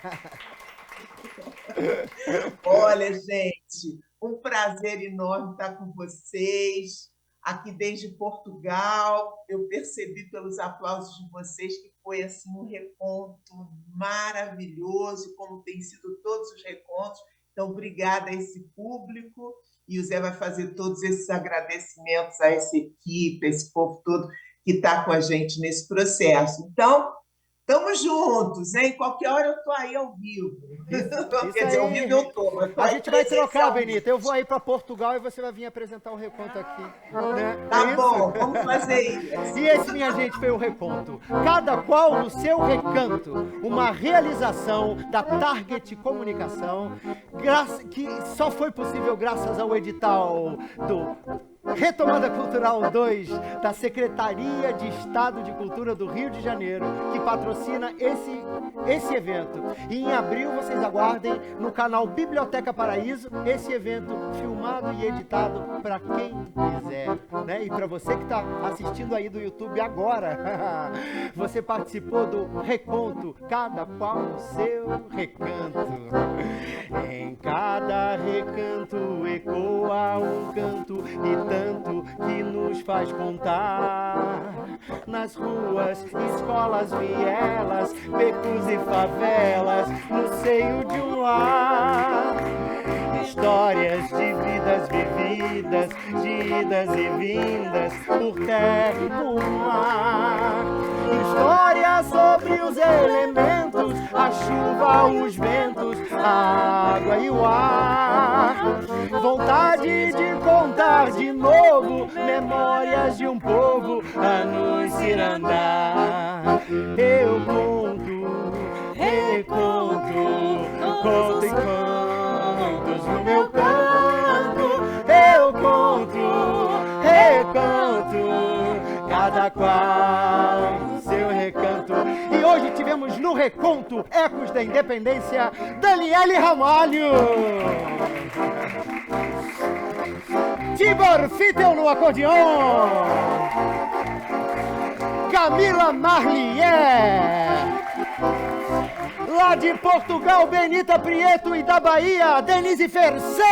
Olha, gente, um prazer enorme estar com vocês. Aqui desde Portugal, eu percebi pelos aplausos de vocês que foi assim um reconto maravilhoso, como tem sido todos os recontos. Então, obrigada a esse público. E o Zé vai fazer todos esses agradecimentos a essa equipe, a esse povo todo que está com a gente nesse processo. Então, estamos juntos, hein? Qualquer hora eu estou aí ao vivo. Quer dizer, ao vivo eu estou. A gente vai trocar, Benita. Eu vou aí para Portugal e você vai vir apresentar o reconto aqui. Né? Tá bom, vamos fazer isso. E esse, minha gente, foi o reconto. Cada qual no seu recanto. Uma realização da Target Comunicação, que só foi possível graças ao edital do Retomada Cultural 2, da Secretaria de Estado de Cultura do Rio de Janeiro, que patrocina esse evento. E em abril, vocês aguardem no canal Biblioteca Paraíso, esse evento filmado e editado para quem quiser, né? E para você que está assistindo aí do YouTube agora, você participou do Reconto, cada qual no seu recanto. Em cada recanto ecoa um canto e tanto que nos faz contar. Nas ruas, escolas, vielas, becos e favelas, no seio de um lar. Histórias de vidas vividas, de idas e vindas, por terra e por mar. Histórias sobre os elementos, a chuva, os ventos, a água e o ar. Vontade de contar de novo memórias de um povo a nos cirandar. Eu conto, reconto, conto e contos no meu canto. Eu conto, reconto, cada qual no seu recanto. E hoje tivemos no Reconto Ecos da Independência, Daniele Ramalho, Tibor Fittel no acordeon, Camila Marlier, lá de Portugal, Benita Prieto, e da Bahia, Denise Fersan.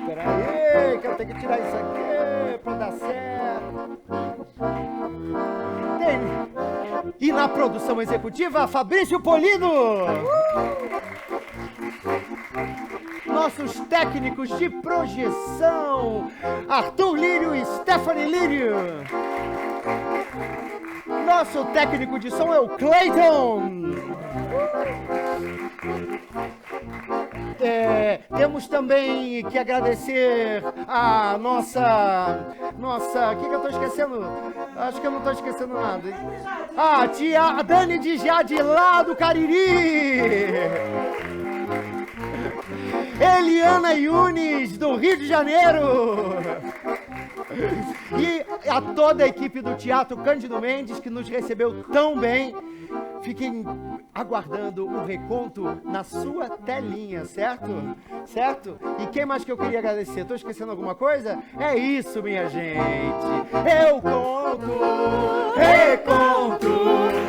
Peraí, que eu tenho que tirar isso aqui pra dar certo. E na produção executiva, Fabrício Polido. Nossos técnicos de projeção, Arthur Lírio e Stephanie Lírio. Nosso técnico de som é o Clayton. Temos também que agradecer a nossa... O que eu tô esquecendo? Acho que eu não tô esquecendo nada. A tia Dani de Jade, lá do Cariri. Eliana Yunes, do Rio de Janeiro. E a toda a equipe do Teatro Cândido Mendes, que nos recebeu tão bem. Fiquem aguardando o Reconto na sua telinha, certo? Certo? E quem mais que eu queria agradecer? Tô esquecendo alguma coisa? É isso, minha gente. Eu conto, reconto,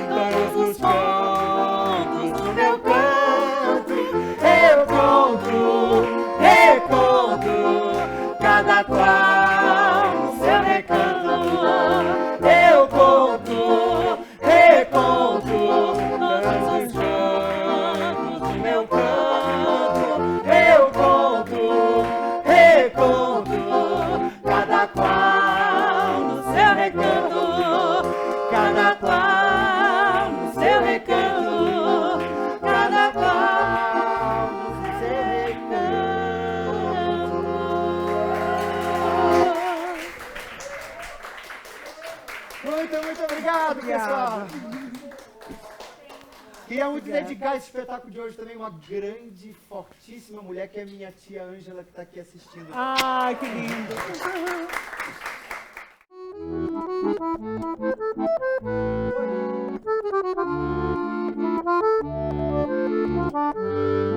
todos os contos do meu canto. Eu conto, reconto, cada qual no seu recanto. Eu conto, reconto, todos os cantos do meu canto. Eu conto, reconto, cada qual no seu recanto. Cada qual no seu recanto. Cada qual no seu recanto. Muito obrigado, pessoal. Queria muito dedicar esse espetáculo de hoje também a uma grande, fortíssima mulher, que é minha tia Ângela, que está aqui assistindo. Ai, que lindo. Oi.